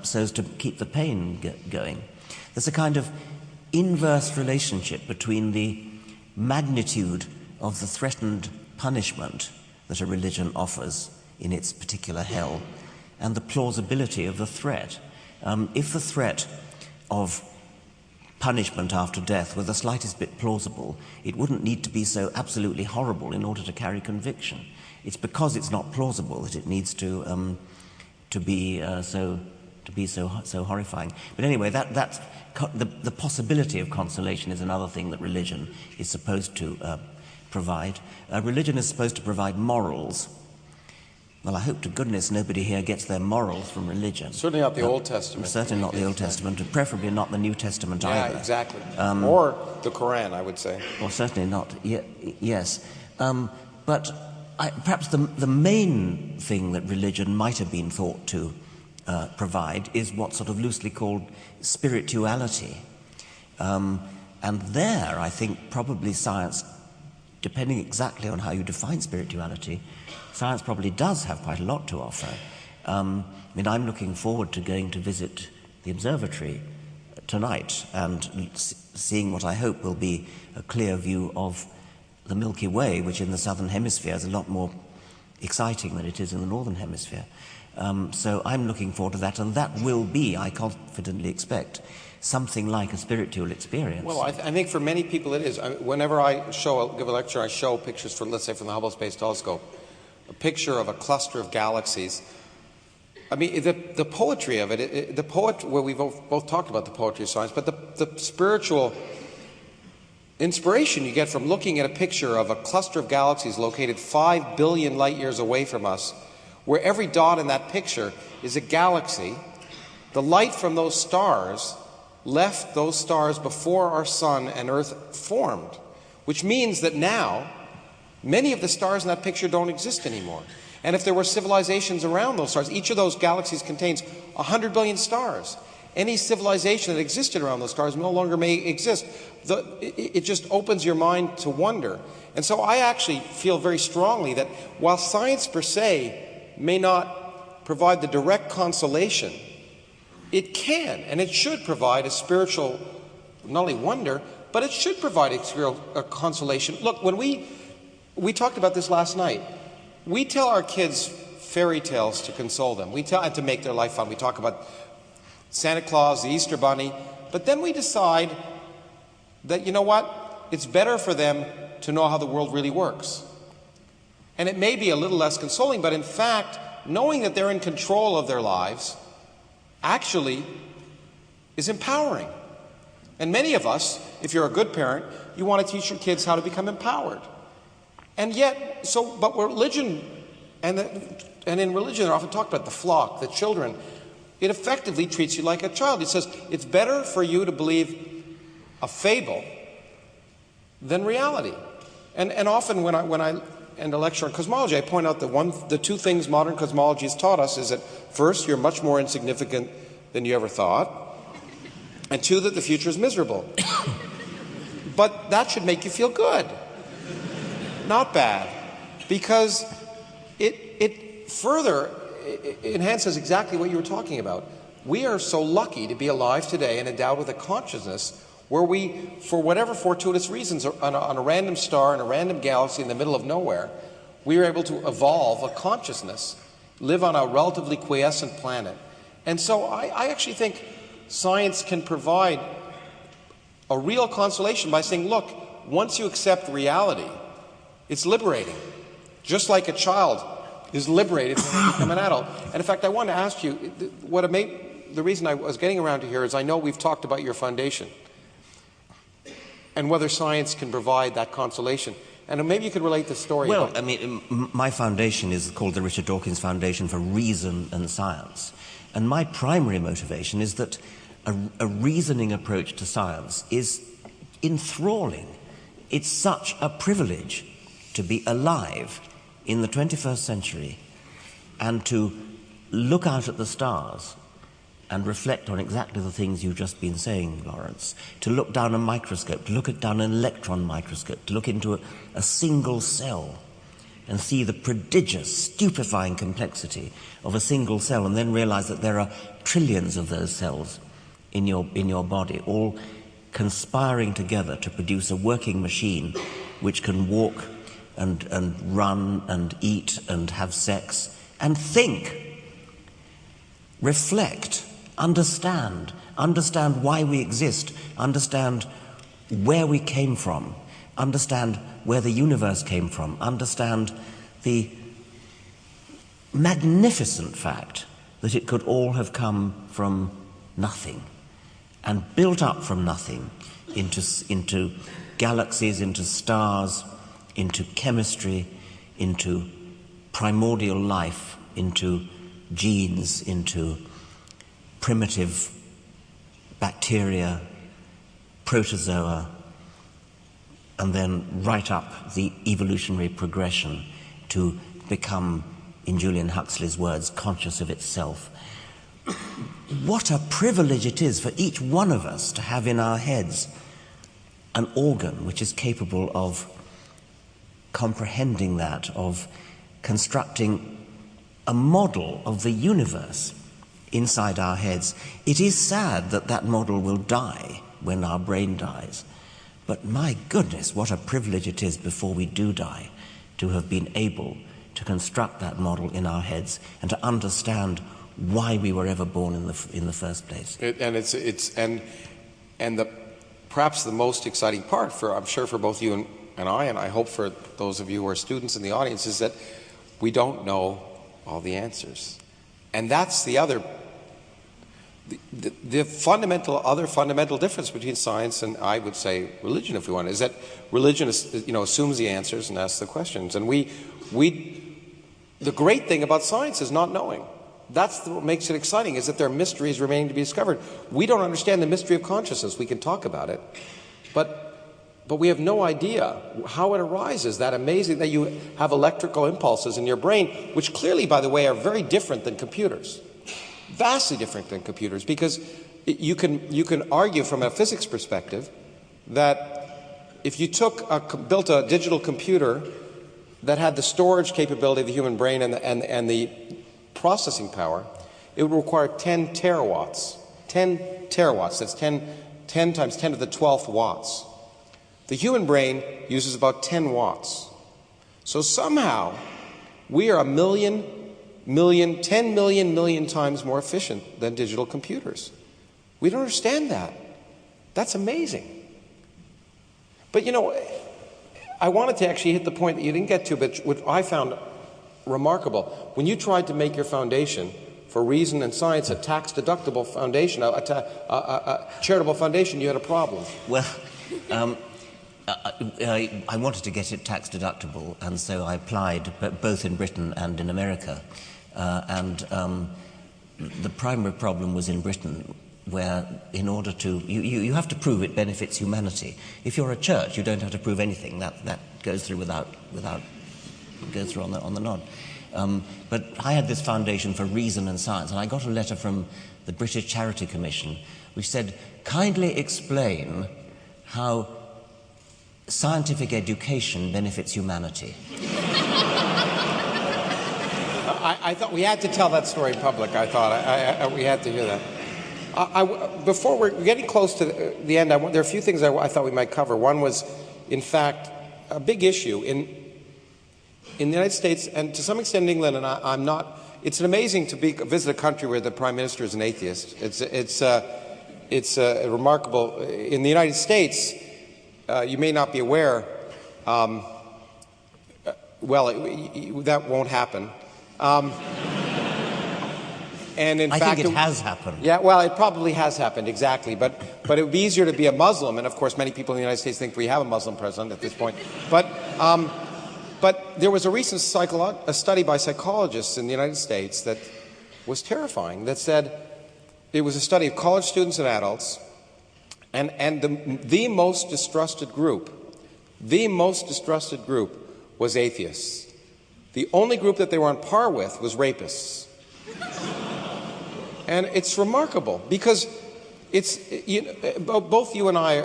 so as to keep the pain going. There's a kind of inverse relationship between the magnitude of the threatened punishment that a religion offers in its particular hell and the plausibility of the threat. If the threat of punishment after death were the slightest bit plausible, it wouldn't need to be so absolutely horrible in order to carry conviction. It's because it's not plausible that it needs to be so horrifying. But anyway, the possibility of consolation is another thing that religion is supposed to provide. Religion is supposed to provide morals. Well, I hope to goodness nobody here gets their morals from religion. Certainly not the Old Testament. Certainly not the Old Testament, and preferably not the New Testament either. Yeah, exactly. Or the Quran, I would say. Or certainly not. Yes. But perhaps the main thing that religion might have been thought to provide is what's sort of loosely called spirituality. And there, I think, probably science, depending exactly on how you define spirituality, science probably does have quite a lot to offer. I'm looking forward to going to visit the observatory tonight and seeing what I hope will be a clear view of the Milky Way, which in the southern hemisphere is a lot more exciting than it is in the northern hemisphere. So I'm looking forward to that, and that will be, I confidently expect, something like a spiritual experience. Well, I think for many people it is. Whenever I give a lecture, I show pictures for, let's say, from the Hubble Space Telescope, a picture of a cluster of galaxies. I mean, the poetry of it, well, we've both talked about the poetry of science, but the spiritual inspiration you get from looking at a picture of a cluster of galaxies located 5 billion light years away from us, where every dot in that picture is a galaxy. The light from those stars left those stars before our sun and Earth formed, which means that now many of the stars in that picture don't exist anymore. And if there were civilizations around those stars, each of those galaxies contains 100 billion stars. Any civilization that existed around those stars no longer may exist. It just opens your mind to wonder. And so I actually feel very strongly that while science per se may not provide the direct consolation, it can and it should provide a spiritual, not only wonder, but it should provide a consolation. Look, when we talked about this last night, we tell our kids fairy tales to console them. And to make their life fun. We talk about Santa Claus, the Easter Bunny, but then we decide that, you know what, it's better for them to know how the world really works. And it may be a little less consoling, but in fact, knowing that they're in control of their lives actually is empowering. And many of us, if you're a good parent, you want to teach your kids how to become empowered. And yet, but religion, and in religion they're often talked about the flock, the children. It effectively treats you like a child. It says it's better for you to believe a fable than reality. And often when I end a lecture on cosmology, I point out that the two things modern cosmology has taught us is that first, you're much more insignificant than you ever thought, and two, that the future is miserable. But that should make you feel good, not bad, because it further enhances exactly what you were talking about. We are so lucky to be alive today and endowed with a consciousness where we, for whatever fortuitous reasons, on a random star in a random galaxy in the middle of nowhere, we are able to evolve a consciousness live on a relatively quiescent planet. And so I actually think science can provide a real consolation by saying, look, once you accept reality, it's liberating. Just like a child is liberated when they become an adult. And in fact, I want to ask you, the reason I was getting around to here is I know we've talked about your foundation and whether science can provide that consolation. And maybe you could relate the story. Well, I mean, my foundation is called the Richard Dawkins Foundation for Reason and Science. And my primary motivation is that a reasoning approach to science is enthralling. It's such a privilege to be alive in the 21st century and to look out at the stars and reflect on exactly the things you've just been saying, Lawrence, to look down a microscope, to look down an electron microscope, to look into a single cell and see the prodigious, stupefying complexity of a single cell, and then realize that there are trillions of those cells in your body, all conspiring together to produce a working machine which can walk and run and eat and have sex and think, reflect, understand why we exist, understand where we came from, understand where the universe came from, understand the magnificent fact that it could all have come from nothing and built up from nothing into galaxies, into stars, into chemistry, into primordial life, into genes, into primitive bacteria, protozoa, and then right up the evolutionary progression to become, in Julian Huxley's words, conscious of itself. What a privilege it is for each one of us to have in our heads an organ which is capable of comprehending that, of constructing a model of the universe inside our heads. It is sad that that model will die when our brain dies. But my goodness, what a privilege it is before we do die to have been able to construct that model in our heads and to understand why we were ever born in the first place. Perhaps the most exciting part I'm sure for both you and I hope for those of you who are students in the audience, is that we don't know all the answers. And that's the other fundamental difference between science and, I would say, religion, if we want, is that religion assumes the answers and asks the questions. And the great thing about science is not knowing. That's what makes it exciting, is that there are mysteries remaining to be discovered. We don't understand the mystery of consciousness. We can talk about it, but we have no idea how it arises. That amazing that you have electrical impulses in your brain, which clearly, by the way, are very different than computers. Vastly different than computers, because you can argue from a physics perspective that if you built a digital computer that had the storage capability of the human brain and the processing power, it would require 10 terawatts. 10 terawatts, that's 10 times 10 to the 12th watts. The human brain uses about 10 watts. So somehow we are 10 million times more efficient than digital computers. We don't understand that. That's amazing. But I wanted to actually hit the point that you didn't get to, but what I found remarkable. When you tried to make your foundation for reason and science a tax-deductible foundation, a charitable foundation, you had a problem. Well, I wanted to get it tax-deductible, and so I applied both in Britain and in America. The primary problem was in Britain, where in order to... You have to prove it benefits humanity. If you're a church, you don't have to prove anything. That goes through goes through on the nod. But I had this foundation for reason and science, and I got a letter from the British Charity Commission which said, kindly explain how scientific education benefits humanity. I thought we had to tell that story in public. I thought we had to hear that. Before we're getting close to the end, there are a few things I thought we might cover. One was, in fact, a big issue in the United States, and to some extent in England, and I'm not it's amazing to visit a country where the Prime Minister is an atheist. It's remarkable. In the United States, you may not be aware, that won't happen. And in fact, I think it has happened. Yeah, well, it probably has happened, exactly. But it would be easier to be a Muslim, and of course many people in the United States think we have a Muslim president at this point. But there was a recent study by psychologists in the United States that was terrifying, that said, it was a study of college students and adults, and the most distrusted group was atheists. The only group that they were on par with was rapists. And it's remarkable because both you and I,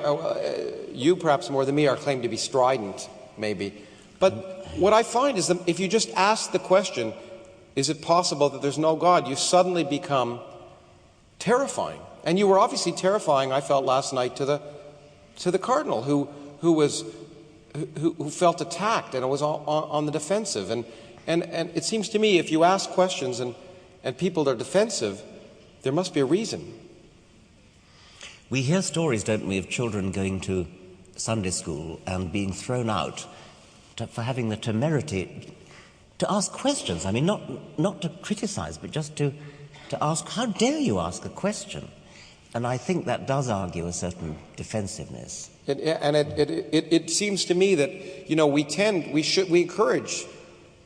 you perhaps more than me, are claimed to be strident, maybe. But what I find is that if you just ask the question, is it possible that there's no God, you suddenly become terrifying. And you were obviously terrifying, I felt last night, to the Cardinal, who felt attacked and was on the defensive. And it seems to me, if you ask questions and people are defensive, there must be a reason. We hear stories, don't we, of children going to Sunday school and being thrown out for having the temerity to ask questions. I mean, not to criticize, but just to ask, how dare you ask a question? And I think that does argue a certain defensiveness. It seems to me that, we encourage.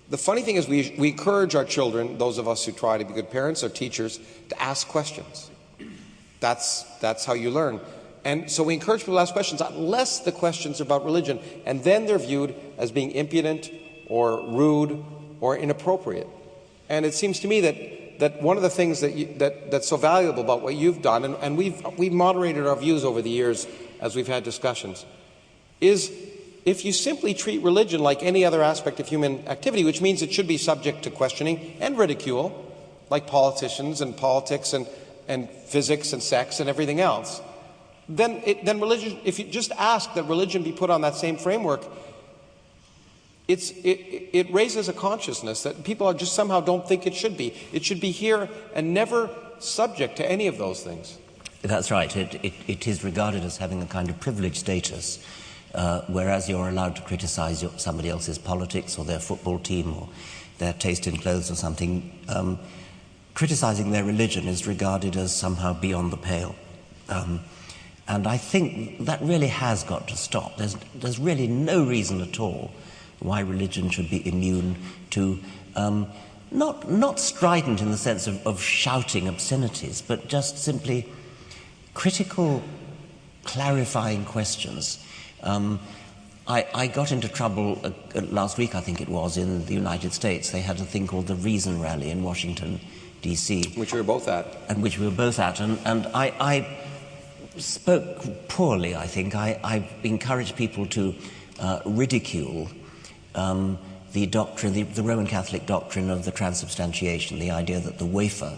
The funny thing is we encourage our children, those of us who try to be good parents or teachers, to ask questions. That's how you learn. And so we encourage people to ask questions unless the questions are about religion, and then they're viewed as being impudent or rude or inappropriate. And it seems to me that one of the things that's so valuable about what you've done, and we've moderated our views over the years as we've had discussions, is if you simply treat religion like any other aspect of human activity, which means it should be subject to questioning and ridicule, like politicians and politics and physics and sex and everything else, then religion, if you just ask that religion be put on that same framework, it raises a consciousness that people just somehow don't think it should be. It should be here and never subject to any of those things. That's right. It is regarded as having a kind of privileged status. Whereas you're allowed to criticize somebody else's politics or their football team or their taste in clothes or something, criticizing their religion is regarded as somehow beyond the pale. And I think that really has got to stop. There's really no reason at all why religion should be immune to, not strident in the sense of shouting obscenities, but just simply critical, clarifying questions. I got into trouble last week, I think it was, in the United States. They had a thing called the Reason Rally in Washington, D.C. Which we were both at. And which we were both at. And I spoke poorly, I think. I encouraged people to ridicule the doctrine, the Roman Catholic doctrine of the transubstantiation, the idea that the wafer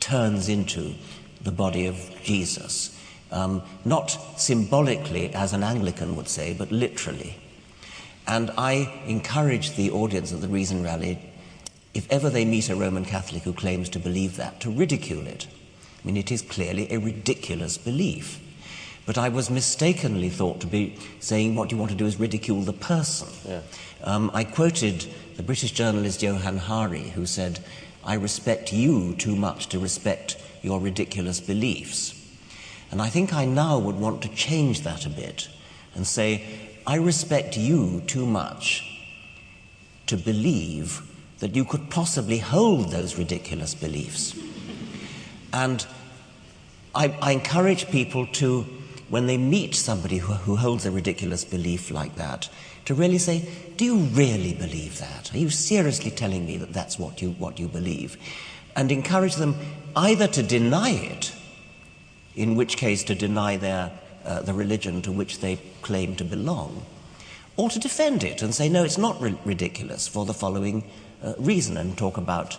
turns into the body of Jesus. Not symbolically, as an Anglican would say, but literally. And I encourage the audience of the Reason Rally, if ever they meet a Roman Catholic who claims to believe that, to ridicule it. I mean, it is clearly a ridiculous belief. But I was mistakenly thought to be saying what you want to do is ridicule the person. Yeah. I quoted the British journalist Johann Hari, who said, "I respect you too much to respect your ridiculous beliefs." And I think I now would want to change that a bit and say, I respect you too much to believe that you could possibly hold those ridiculous beliefs. And I encourage people to, when they meet somebody who holds a ridiculous belief like that, to really say, do you really believe that? Are you seriously telling me that that's what you believe? And encourage them either to deny it, in which case to deny the religion to which they claim to belong, or to defend it and say, no, it's not ridiculous for the following reason, and talk about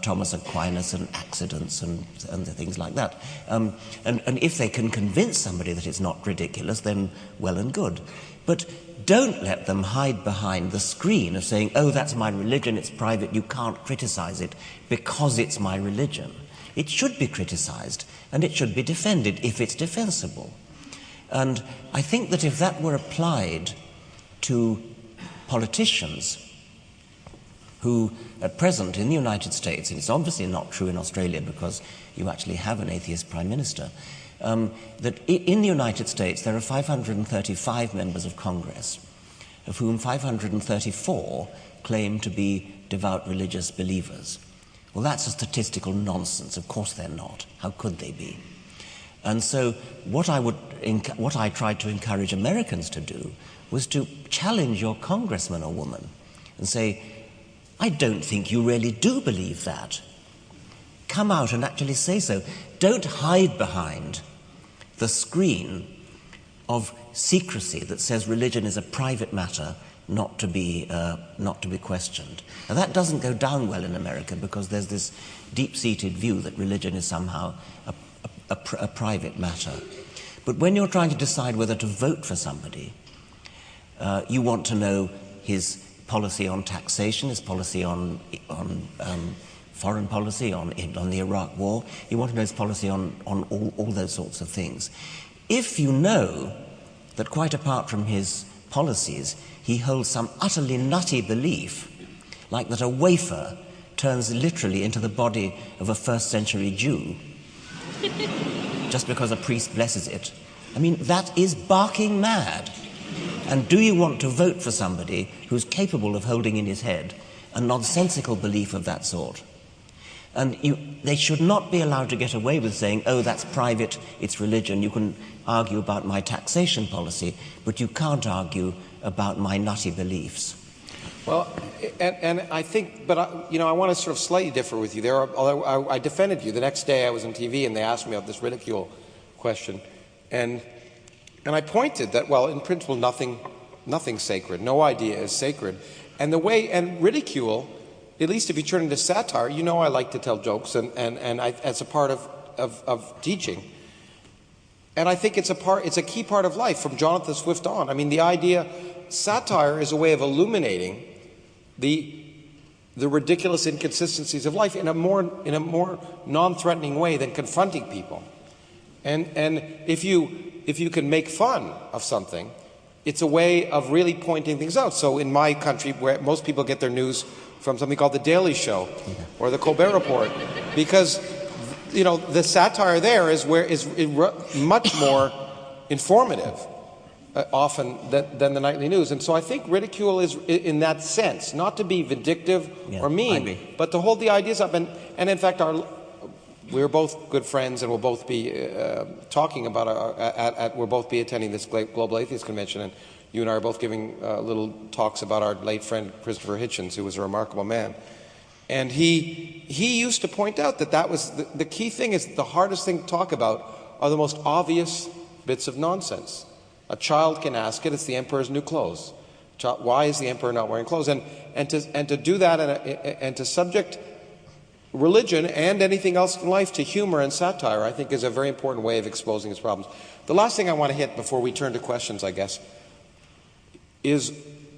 Thomas Aquinas and accidents and the things like that. And if they can convince somebody that it's not ridiculous, then well and good. But don't let them hide behind the screen of saying, oh, that's my religion, it's private, you can't criticize it because it's my religion. It should be criticized, and it should be defended if it's defensible. And I think that if that were applied to politicians who, at present in the United States, and it's obviously not true in Australia because you actually have an atheist prime minister, that in the United States there are 535 members of Congress, of whom 534 claim to be devout religious believers. Well, that's a statistical nonsense. Of course they're not. How could they be? And so what I tried to encourage Americans to do was to challenge your congressman or woman and say, I don't think you really do believe that. Come out and actually say so. Don't hide behind the screen of secrecy that says religion is a private matter not to be questioned. Now that doesn't go down well in America because there's this deep-seated view that religion is somehow a private matter. But when you're trying to decide whether to vote for somebody, you want to know his policy on taxation, his policy on foreign policy, on the Iraq War. You want to know his policy on all those sorts of things. If you know that quite apart from his policies, he holds some utterly nutty belief, like that a wafer turns literally into the body of a first-century Jew, just because a priest blesses it, I mean, that is barking mad. And do you want to vote for somebody who's capable of holding in his head a nonsensical belief of that sort? And they should not be allowed to get away with saying, oh, that's private, it's religion, you can argue about my taxation policy, but you can't argue about my nutty beliefs. Well, and I think, but I want to sort of slightly differ with you there. Although I defended you the next day, I was on TV and they asked me about this ridicule question, and I pointed that, well, in principle, nothing's sacred, no idea is sacred, and ridicule, at least if you turn into satire, you know I like to tell jokes, and as a part of teaching. And I think it's a key part of life from Jonathan Swift on. I mean, the idea, satire is a way of illuminating the ridiculous inconsistencies of life in a more non-threatening way than confronting people. And if you can make fun of something, it's a way of really pointing things out. So in my country, where most people get their news from something called The Daily Show or The Colbert Report, because the satire there is much more informative often than the nightly news. And so I think ridicule is in that sense, not to be vindictive or mean, but to hold the ideas up. And in fact, we're both good friends, and we'll both be talking about we'll both be attending this Global Atheist Convention, and you and I are both giving little talks about our late friend Christopher Hitchens, who was a remarkable man. And he used to point out that was the key thing is the hardest thing to talk about are the most obvious bits of nonsense. A child can ask it, it's the emperor's new clothes. Why is the emperor not wearing clothes? And to do that and to subject religion and anything else in life to humor and satire, I think is a very important way of exposing its problems. The last thing I want to hit before we turn to questions, I guess, is,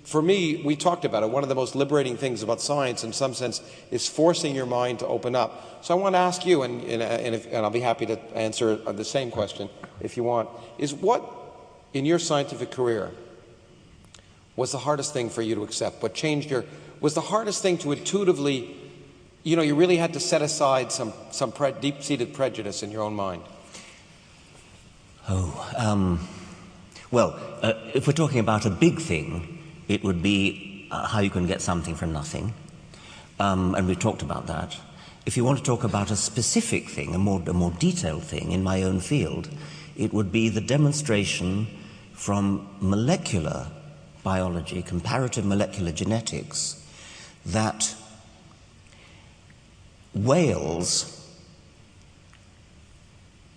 for me, we talked about it, one of the most liberating things about science in some sense is forcing your mind to open up. So I want to ask you, and I'll be happy to answer the same question if you want, is what in your scientific career was the hardest thing for you to accept? What was the hardest thing to intuitively, you really had to set aside some deep-seated prejudice in your own mind? Well, if we're talking about a big thing, it would be how you can get something from nothing, and we've talked about that. If you want to talk about a specific thing, a more detailed thing in my own field, it would be the demonstration from molecular biology, comparative molecular genetics, that whales'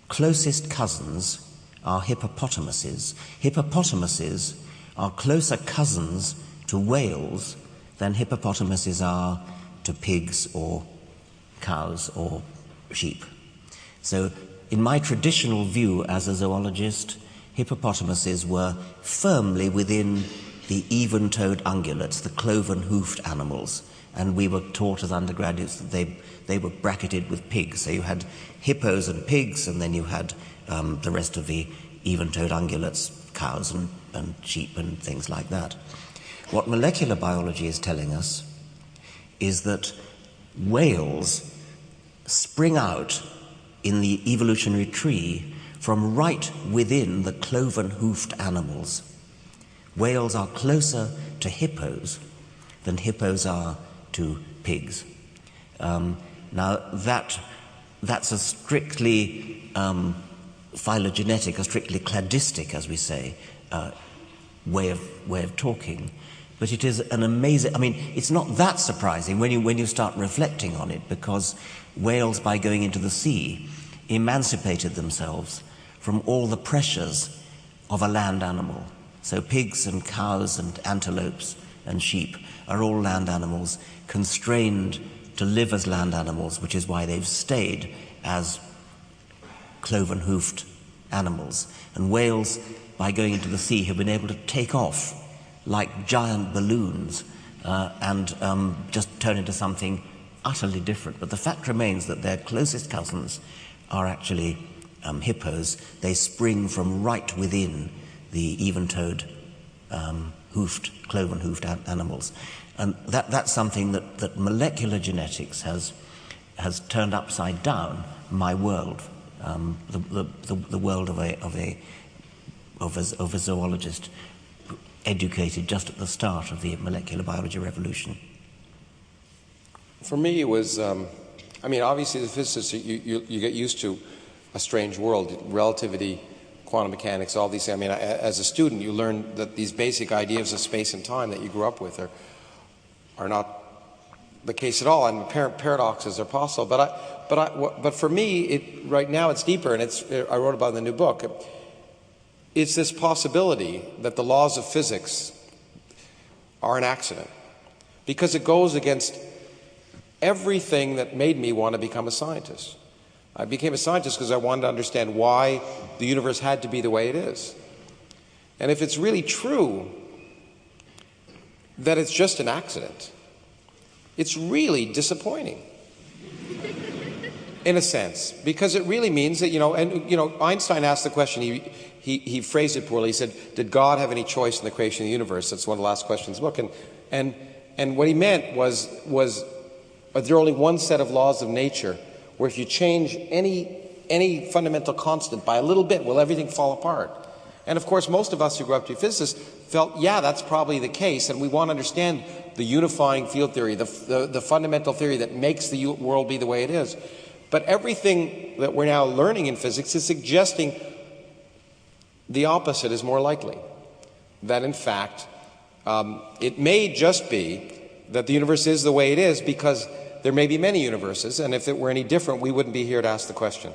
closest cousins are hippopotamuses. Hippopotamuses are closer cousins to whales than hippopotamuses are to pigs or cows or sheep. So in my traditional view as a zoologist, hippopotamuses were firmly within the even-toed ungulates, the cloven-hoofed animals, and we were taught as undergraduates that they were bracketed with pigs. So you had hippos and pigs, and then you had the rest of the even-toed ungulates, cows and sheep and things like that. What molecular biology is telling us is that whales spring out in the evolutionary tree from right within the cloven-hoofed animals. Whales are closer to hippos than hippos are to pigs. Now that's a strictly phylogenetic, a strictly cladistic, as we say, way of talking. But it is an amazing, I mean, it's not that surprising when you start reflecting on it, because whales, by going into the sea, emancipated themselves from all the pressures of a land animal. So pigs and cows and antelopes and sheep are all land animals, constrained to live as land animals, which is why they've stayed as cloven-hoofed animals. And whales, by going into the sea, have been able to take off like giant balloons and just turn into something utterly different. But the fact remains that their closest cousins are actually hippos. They spring from right within the even-toed, cloven-hoofed animals. And that's something that molecular genetics has turned upside down my world, the world of a zoologist educated just at the start of the molecular biology revolution. For me, it was, obviously the physicists, you get used to a strange world, relativity, quantum mechanics, all these things. I mean, as a student, you learn that these basic ideas of space and time that you grew up with are not the case at all, and paradoxes are possible. But for me, right now it's deeper, and I wrote about it in the new book. It's this possibility that the laws of physics are an accident, because it goes against everything that made me want to become a scientist. I became a scientist because I wanted to understand why the universe had to be the way it is. And if it's really true that it's just an accident, it's really disappointing in a sense, because it really means that, Einstein asked the question, he phrased it poorly. He said, did God have any choice in the creation of the universe? That's one of the last questions in the book. And what he meant was there only one set of laws of nature where if you change any fundamental constant by a little bit, will everything fall apart? And of course, most of us who grew up to be physicists felt, yeah, that's probably the case, and we want to understand the unifying field theory, the fundamental theory that makes the world be the way it is. But everything that we're now learning in physics is suggesting the opposite is more likely. That in fact, it may just be that the universe is the way it is because there may be many universes, and if it were any different, we wouldn't be here to ask the question.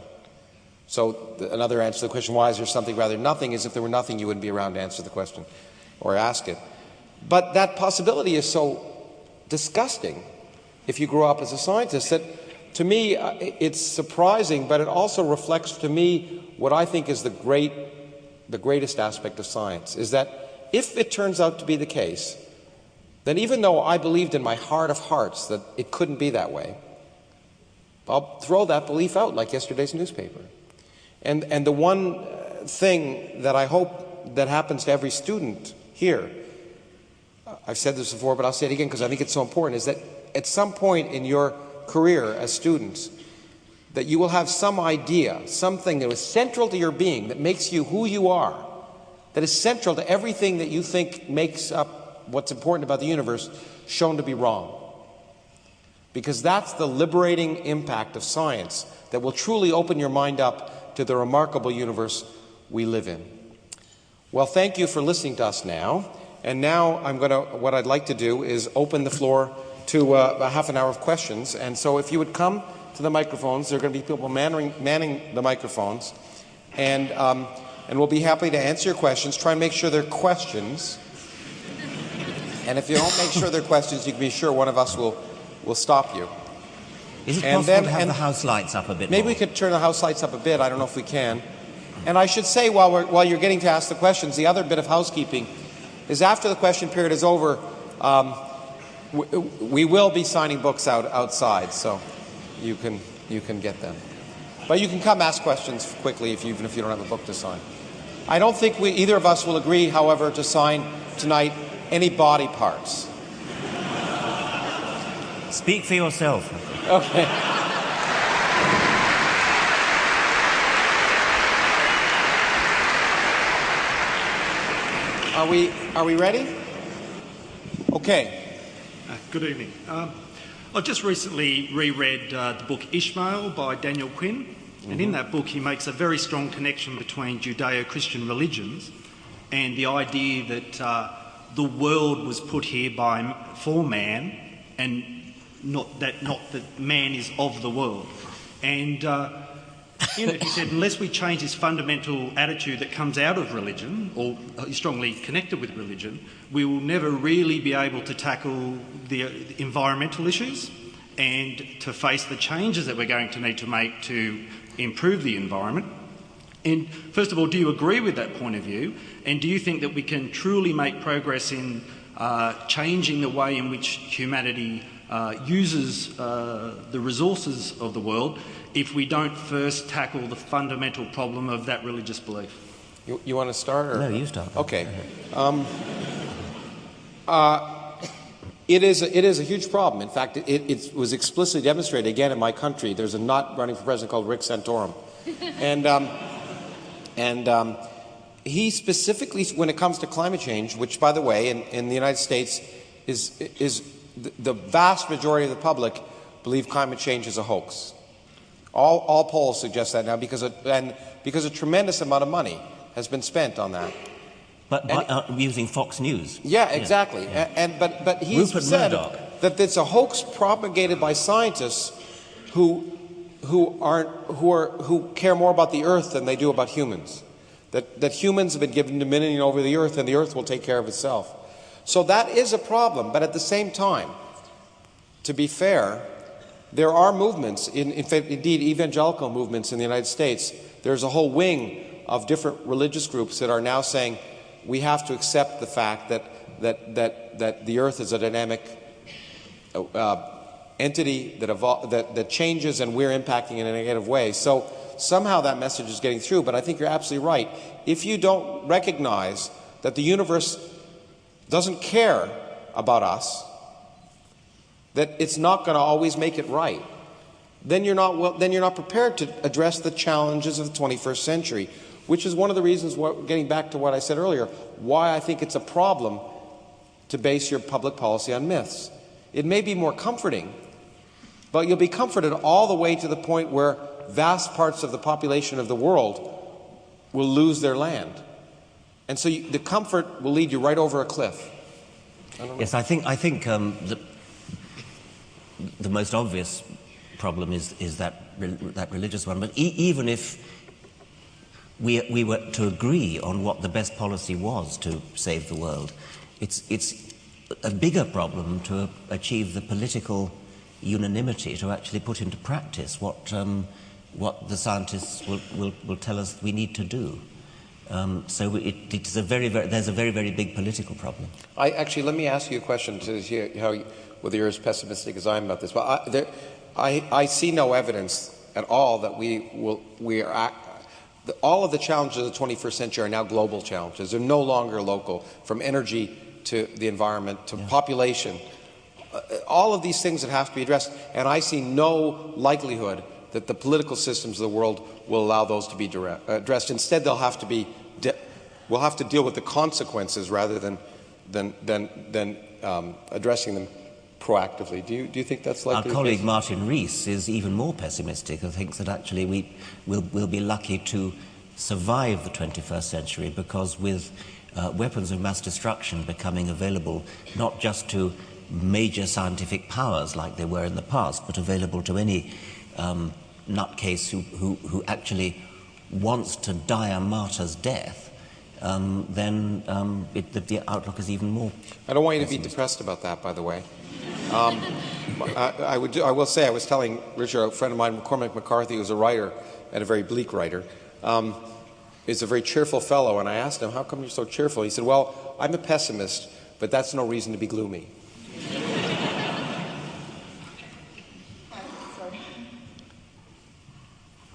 So another answer to the question, why is there something rather than nothing, is if there were nothing, you wouldn't be around to answer the question or ask it. But that possibility is so disgusting if you grow up as a scientist that, to me, it's surprising, but it also reflects to me what I think is the greatest aspect of science, is that if it turns out to be the case, then even though I believed in my heart of hearts that it couldn't be that way, I'll throw that belief out like yesterday's newspaper. And the one thing that I hope that happens to every student here, I've said this before, but I'll say it again because I think it's so important, is that at some point in your career as students, that you will have some idea, something that is central to your being, that makes you who you are, that is central to everything that you think makes up what's important about the universe, shown to be wrong. Because that's the liberating impact of science that will truly open your mind up to the remarkable universe we live in. Well, thank you for listening to us now. And now what I'd like to do is open the floor to a half an hour of questions. And so if you would come to the microphones, there are going to be people manning the microphones. And we'll be happy to answer your questions. Try and make sure they're questions. And if you don't make sure they're questions, you can be sure one of us will stop you. Is it possible to have the house lights up a bit maybe more? We could turn the house lights up a bit. I don't know if we can. And I should say, while you're getting to ask the questions, the other bit of housekeeping is after the question period is over, we will be signing books outside, so you can get them. But you can come ask questions quickly even if you don't have a book to sign. I don't think either of us will agree, however, to sign tonight any body parts. Speak for yourself. Okay. Are we ready? Okay. Good evening. I've just recently reread the book Ishmael by Daniel Quinn, and in that book he makes a very strong connection between Judeo-Christian religions and the idea that the world was put here for man, and not that man is of the world. And in it, he said, unless we change this fundamental attitude that comes out of religion, or is strongly connected with religion, we will never really be able to tackle the environmental issues and to face the changes that we're going to need to make to improve the environment. And first of all, do you agree with that point of view? And do you think that we can truly make progress in changing the way in which humanity uses the resources of the world if we don't first tackle the fundamental problem of that religious belief? You want to start? Or? No, you start. Okay. It is a huge problem. In fact, it was explicitly demonstrated again in my country. There's a nut running for president called Rick Santorum. And he specifically, when it comes to climate change, which, by the way, in the United States is the vast majority of the public believe climate change is a hoax. All polls suggest that now because a tremendous amount of money has been spent on that. But using Fox News. Yeah, exactly. Yeah. But he's Rupert said Murdoch. that it's a hoax propagated by scientists who care more about the Earth than they do about humans. That humans have been given dominion over the Earth, and the Earth will take care of itself. So that is a problem. But at the same time, to be fair, there are movements, indeed evangelical movements in the United States. There's a whole wing of different religious groups that are now saying we have to accept the fact that the Earth is a dynamic entity that changes, and we're impacting in a negative way. So somehow that message is getting through. But I think you're absolutely right. If you don't recognize that the universe doesn't care about us, that it's not going to always make it right, then you're not prepared to address the challenges of the 21st century, which is one of the reasons, getting back to what I said earlier, why I think it's a problem to base your public policy on myths. It may be more comforting, but you'll be comforted all the way to the point where vast parts of the population of the world will lose their land. And so the comfort will lead you right over a cliff. Yes, I think the most obvious problem is that religious one. But even if we were to agree on what the best policy was to save the world, it's a bigger problem to achieve the political unanimity to actually put into practice what the scientists will tell us we need to do. So there's a very, very big political problem. Let me ask you a question to see whether you're as pessimistic as I am about this. But I see no evidence at all that all of the challenges of the 21st century are now global challenges. They're no longer local, from energy to the environment to population. All of these things that have to be addressed, and I see no likelihood that the political systems of the world will allow those to be addressed. Instead, we'll have to deal with the consequences rather than addressing them proactively. Do you think that's likely? Our colleague Martin Rees is even more pessimistic and thinks that actually we'll be lucky to survive the 21st century, because with weapons of mass destruction becoming available not just to major scientific powers like they were in the past, but available to any nutcase who actually wants to die a martyr's death, then the outlook is even more. I don't want you to be depressed about that, by the way. I will say, I was telling Richard, a friend of mine, Cormac McCarthy, who's a writer and a very bleak writer, is a very cheerful fellow, and I asked him, how come you're so cheerful? He said, well, I'm a pessimist, but that's no reason to be gloomy.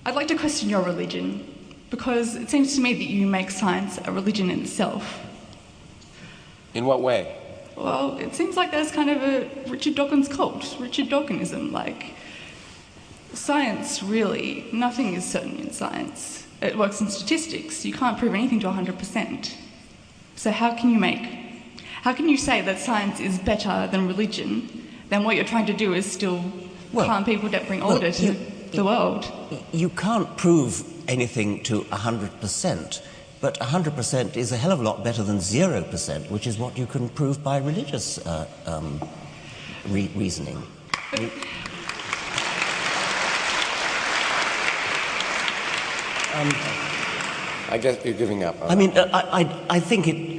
I'd like to question your religion, because it seems to me that you make science a religion in itself. In what way? Well, it seems like there's kind of a Richard Dawkins cult, Richard Dawkinism, like science, really, nothing is certain in science. It works in statistics. You can't prove anything to 100%. So how can you say that science is better than religion, then what you're trying to do is still harm people that bring order to the world? You can't prove anything to 100%, but 100% is a hell of a lot better than 0%, which is what you can prove by religious reasoning. I guess you're giving up. I mean, I think it...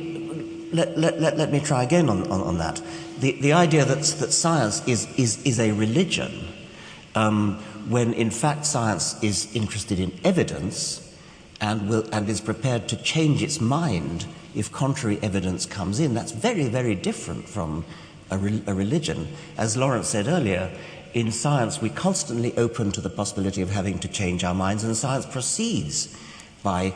Let me try again on that. The idea that science is a religion, when in fact science is interested in evidence and is prepared to change its mind if contrary evidence comes in, that's very, very different from a religion. As Lawrence said earlier, in science we're constantly open to the possibility of having to change our minds, and science proceeds by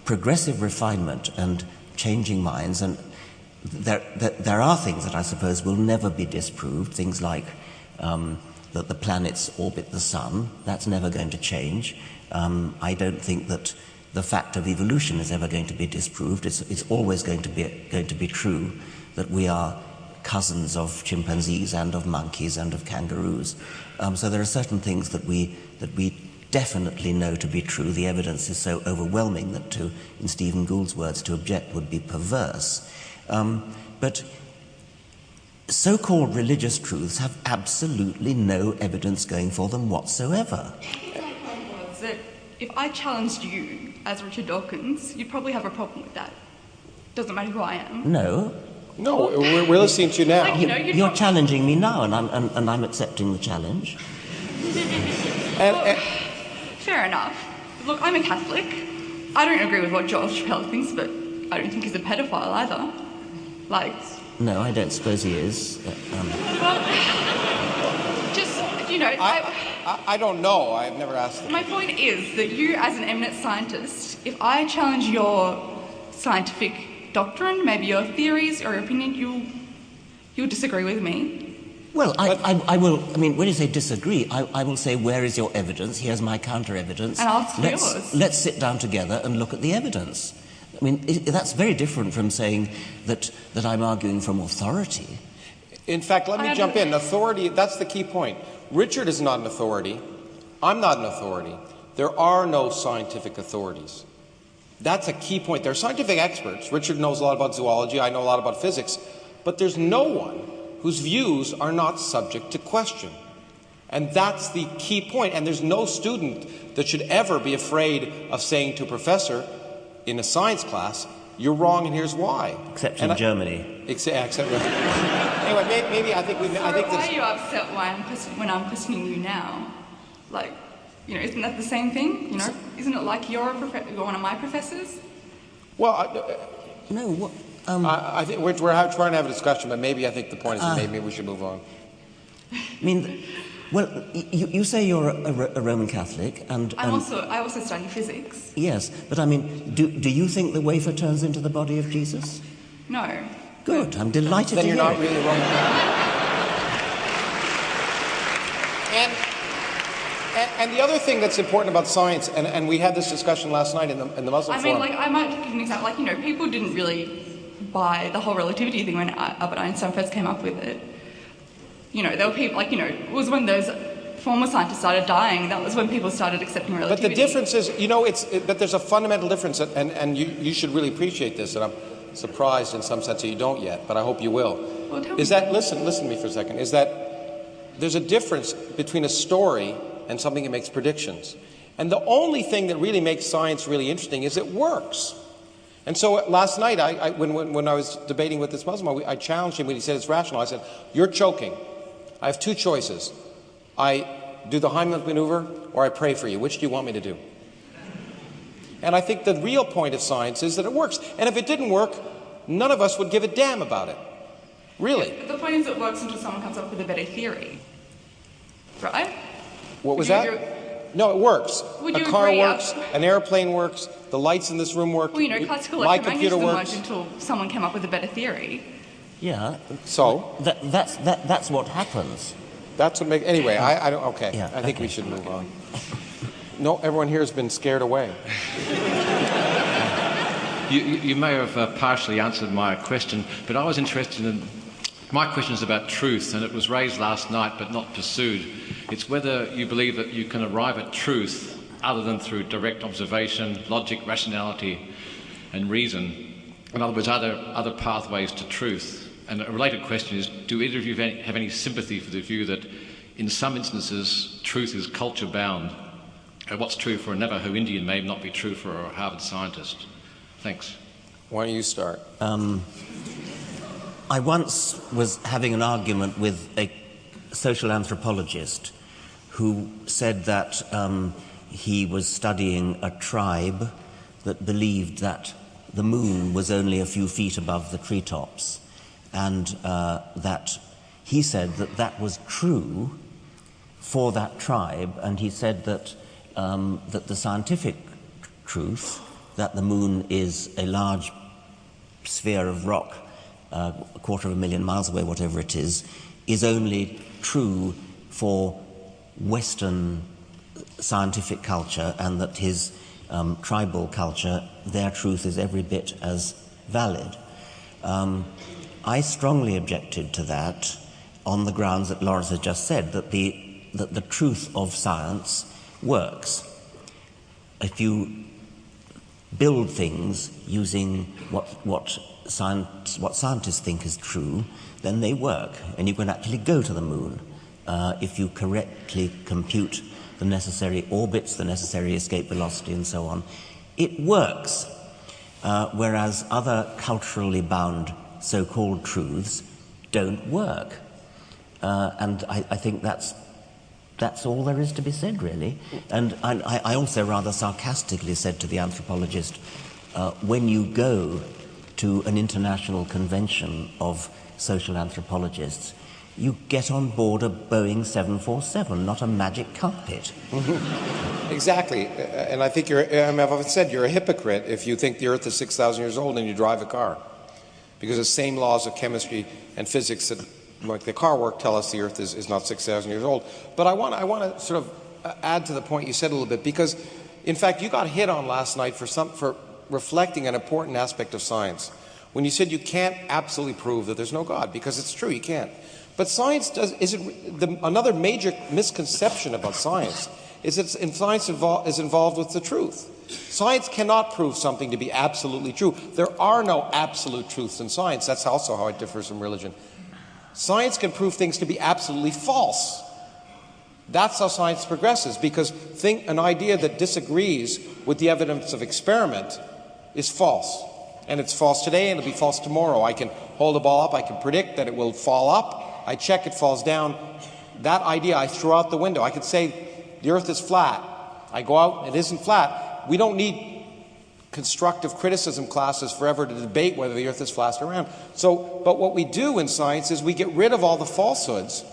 progressive refinement and changing minds. And there are things that I suppose will never be disproved, things like that the planets orbit the sun. That's never going to change. I don't think that the fact of evolution is ever going to be disproved. It's always going to be true that we are cousins of chimpanzees and of monkeys and of kangaroos. So there are certain things that we definitely know to be true. The evidence is so overwhelming that in Stephen Gould's words, to object would be perverse. But so-called religious truths have absolutely no evidence going for them whatsoever. That if I challenged you as Richard Dawkins, you'd probably have a problem with that. Doesn't matter who I am. No. No, we're listening to you now. Like, you're challenging me now, and I'm accepting the challenge. Fair enough. Look, I'm a Catholic. I don't agree with what George Chappelle thinks, but I don't think he's a pedophile either. Like... No, I don't suppose he is. Well, just, I don't know. I've never asked them. My point is that you, as an eminent scientist, if I challenge your scientific doctrine, maybe your theories or your opinion, you'll disagree with me. Well, I will. I mean, when you say disagree, I will say, where is your evidence? Here's my counter-evidence. And I'll ask for yours. Let's sit down together and look at the evidence. I mean, that's very different from saying that I'm arguing from authority. In fact, let me jump in. Authority, that's the key point. Richard is not an authority. I'm not an authority. There are no scientific authorities. That's a key point. There are scientific experts. Richard knows a lot about zoology. I know a lot about physics. But there's no one whose views are not subject to question. And that's the key point. And there's no student that should ever be afraid of saying to a professor in a science class, you're wrong and here's why. Except in Germany. Except anyway, maybe I think we... I think why are you upset when I'm questioning you now? Like, isn't that the same thing? Isn't it like you're one of my professors? Well, no, what... I think we're trying to have a discussion, but maybe I think the point is that maybe we should move on. I mean, well, you say you're a Roman Catholic, and I also study physics. Yes, but I mean, do you think the wafer turns into the body of Jesus? No. Good. I'm delighted to hear it. Then you're not really Roman Catholic. And the other thing that's important about science, and we had this discussion last night in the Muslim forum. I might give an example. People didn't really buy the whole relativity thing when Albert Einstein first came up with it. There were people, it was when those former scientists started dying, that was when people started accepting relativity. But the difference is, but there's a fundamental difference, and you should really appreciate this, and I'm surprised in some sense that you don't yet, but I hope you will. Well, tell me. Listen to me for a second, is that there's a difference between a story and something that makes predictions. And the only thing that really makes science really interesting is it works. And so last night, when I was debating with this Muslim, I challenged him when he said it's rational. I said, you're choking. I have two choices. I do the Heimlich maneuver or I pray for you. Which do you want me to do? And I think the real point of science is that it works. And if it didn't work, none of us would give a damn about it. Really. Yeah, but the point is it works until someone comes up with a better theory. Right? What was that? No, it works. Would A you car agree? works, an airplane works, the lights in this room work. Well, you know, classical my computer electromagnetism works. worked until someone came up with a better theory. Yeah. So? That's what happens. That's what makes... Anyway, I don't... Okay. Yeah, I think we should move on. No, everyone here has been scared away. You may have partially answered my question, but I was interested in... My question is about truth, and it was raised last night but not pursued. It's whether you believe that you can arrive at truth other than through direct observation, logic, rationality and reason. In other words, are there other pathways to truth? And a related question is, do either of you have any sympathy for the view that in some instances truth is culture-bound? What's true for a Navajo Indian may not be true for a Harvard scientist. Thanks. Why don't you start? I once was having an argument with a social anthropologist who said that he was studying a tribe that believed that the moon was only a few feet above the treetops, and that he said that that was true for that tribe, and he said that that the scientific truth, that the moon is a large sphere of rock a 250,000 miles away, whatever it is only true for Western scientific culture, and that his tribal culture, their truth is every bit as valid. I strongly objected to that on the grounds that Lawrence has just said, that the truth of science works. If you build things using what scientists think is true, then they work, and you can actually go to the moon if you correctly compute the necessary orbits, the necessary escape velocity, and so on. It works, whereas other culturally bound so-called truths don't work. And I think that's all there is to be said, really. And I also rather sarcastically said to the anthropologist, when you go to an international convention of social anthropologists, you get on board a Boeing 747, not a magic carpet. Exactly. And I think I've often said you're a hypocrite if you think the Earth is 6,000 years old and you drive a car. Because the same laws of chemistry and physics that like the car work tell us the Earth is not 6,000 years old. But I want to sort of add to the point you said a little bit, because in fact you got hit on last night for reflecting an important aspect of science. When you said you can't absolutely prove that there's no God, because it's true, you can't. But science another major misconception about science is that science is involved with the truth. Science cannot prove something to be absolutely true. There are no absolute truths in science. That's also how it differs from religion. Science can prove things to be absolutely false. That's how science progresses, because an idea that disagrees with the evidence of experiment is false. And it's false today, and it'll be false tomorrow. I can hold a ball up, I can predict that it will fall up, I check it falls down. That idea I throw out the window. I could say the Earth is flat. I go out, it isn't flat. We don't need constructive criticism classes forever to debate whether the Earth is flat or round. But what we do in science is we get rid of all the falsehoods,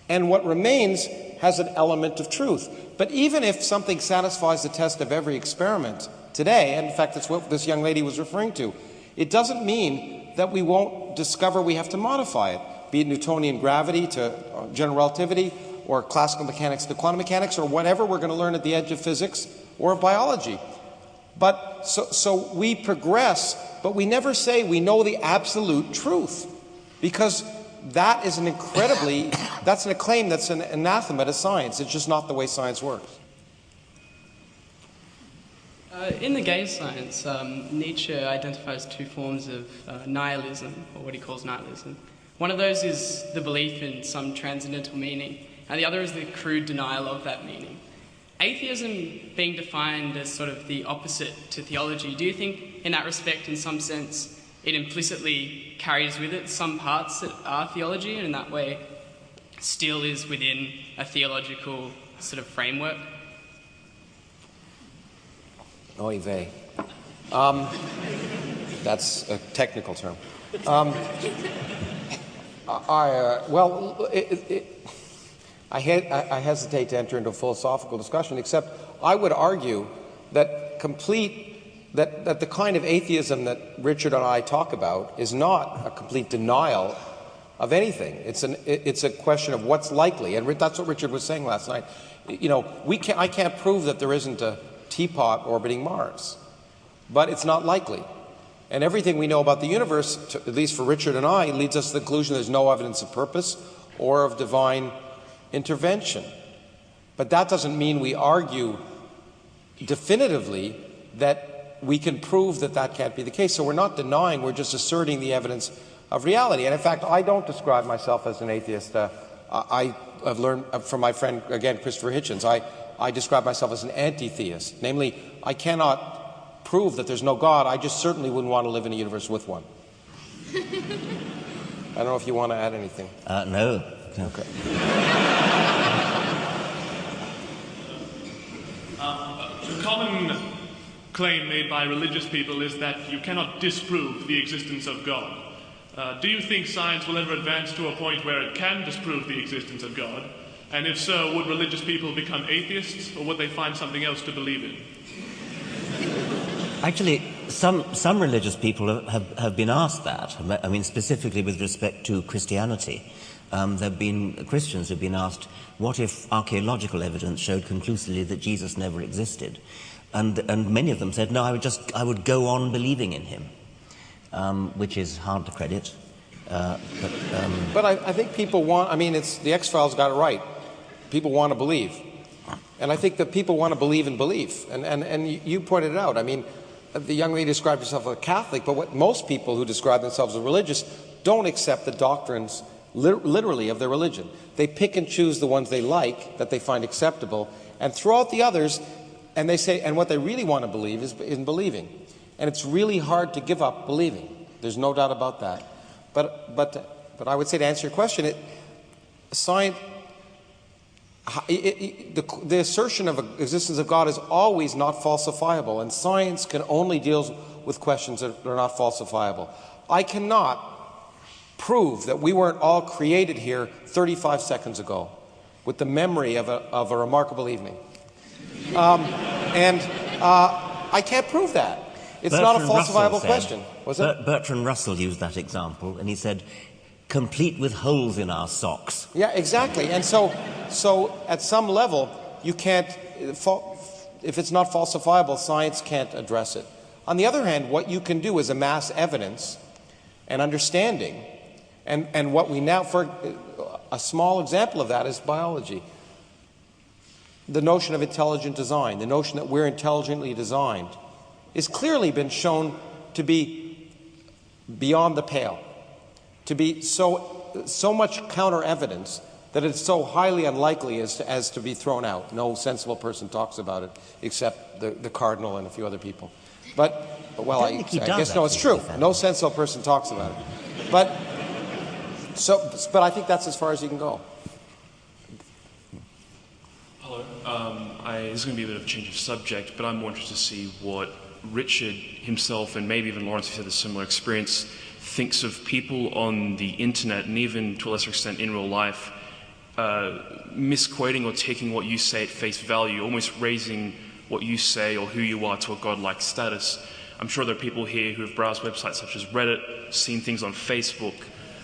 and what remains has an element of truth. But even if something satisfies the test of every experiment today, and in fact that's what this young lady was referring to, it doesn't mean that we won't discover we have to modify it, be it Newtonian gravity to general relativity, or classical mechanics to quantum mechanics, or whatever we're going to learn at the edge of physics or of biology. But so we progress, but we never say we know the absolute truth, because that is that's a claim that's an anathema to science. It's just not the way science works. In the gay science, Nietzsche identifies two forms of nihilism, or what he calls nihilism. One of those is the belief in some transcendental meaning, and the other is the crude denial of that meaning. Atheism being defined as sort of the opposite to theology, do you think in that respect, in some sense, it implicitly carries with it some parts that are theology, and in that way still is within a theological sort of framework? Oy vey. That's a technical term. I hesitate to enter into a philosophical discussion, except I would argue that that the kind of atheism that Richard and I talk about is not a complete denial of anything. It's a question of what's likely, and that's what Richard was saying last night. You know, I can't prove that there isn't a teapot orbiting Mars, but it's not likely. And everything we know about the universe, at least for Richard and I, leads us to the conclusion there's no evidence of purpose or of divine intervention. But that doesn't mean we argue definitively that we can prove that that can't be the case. So we're not denying, we're just asserting the evidence of reality. And in fact, I don't describe myself as an atheist. I have learned from my friend, again, Christopher Hitchens, I describe myself as an anti-theist. Namely, I cannot prove that there's no God. I just certainly wouldn't want to live in a universe with one. I don't know if you want to add anything. No. Okay. A common claim made by religious people is that you cannot disprove the existence of God. Do you think science will ever advance to a point where it can disprove the existence of God? And if so, would religious people become atheists, or would they find something else to believe in? Actually, some religious people have been asked that. I mean, specifically with respect to Christianity. There have been Christians who have been asked, what if archaeological evidence showed conclusively that Jesus never existed? And many of them said, no, I would go on believing in him, which is hard to credit. But I think people want, I mean, the X-Files got it right. People want to believe. And I think that people want to believe in belief. And you pointed it out. I mean, the young lady described herself as a Catholic, but what most people who describe themselves as religious don't accept the doctrines literally of their religion. They pick and choose the ones they like, that they find acceptable, and throw out the others, and they say, and what they really want to believe is in believing. And it's really hard to give up believing. There's no doubt about that. But I would say, to answer your question, the assertion of the existence of God is always not falsifiable, and science can only deal with questions that are not falsifiable. I cannot prove that we weren't all created here 35 seconds ago with the memory of a remarkable evening. I can't prove that. It's not a falsifiable question. Was it? Bertrand Russell used that example, and he said, complete with holes in our socks. Yeah, exactly. And so at some level, you can't, if it's not falsifiable, science can't address it. On the other hand, what you can do is amass evidence and understanding. And what we now, for a small example of that is biology. The notion of intelligent design, the notion that we're intelligently designed, is clearly been shown to be beyond the pale, to be so much counter evidence that it's so highly unlikely as to be thrown out. No sensible person talks about it except the cardinal and a few other people. But I guess no, it's true. No sensible person talks about it. But I think that's as far as you can go. Hello. This is going to be a bit of a change of subject, but I'm more interested to see what Richard himself, and maybe even Lawrence, who had a similar experience, thinks of people on the internet, and even to a lesser extent in real life, misquoting or taking what you say at face value, almost raising what you say or who you are to a godlike status. I'm sure there are people here who have browsed websites such as Reddit, seen things on Facebook,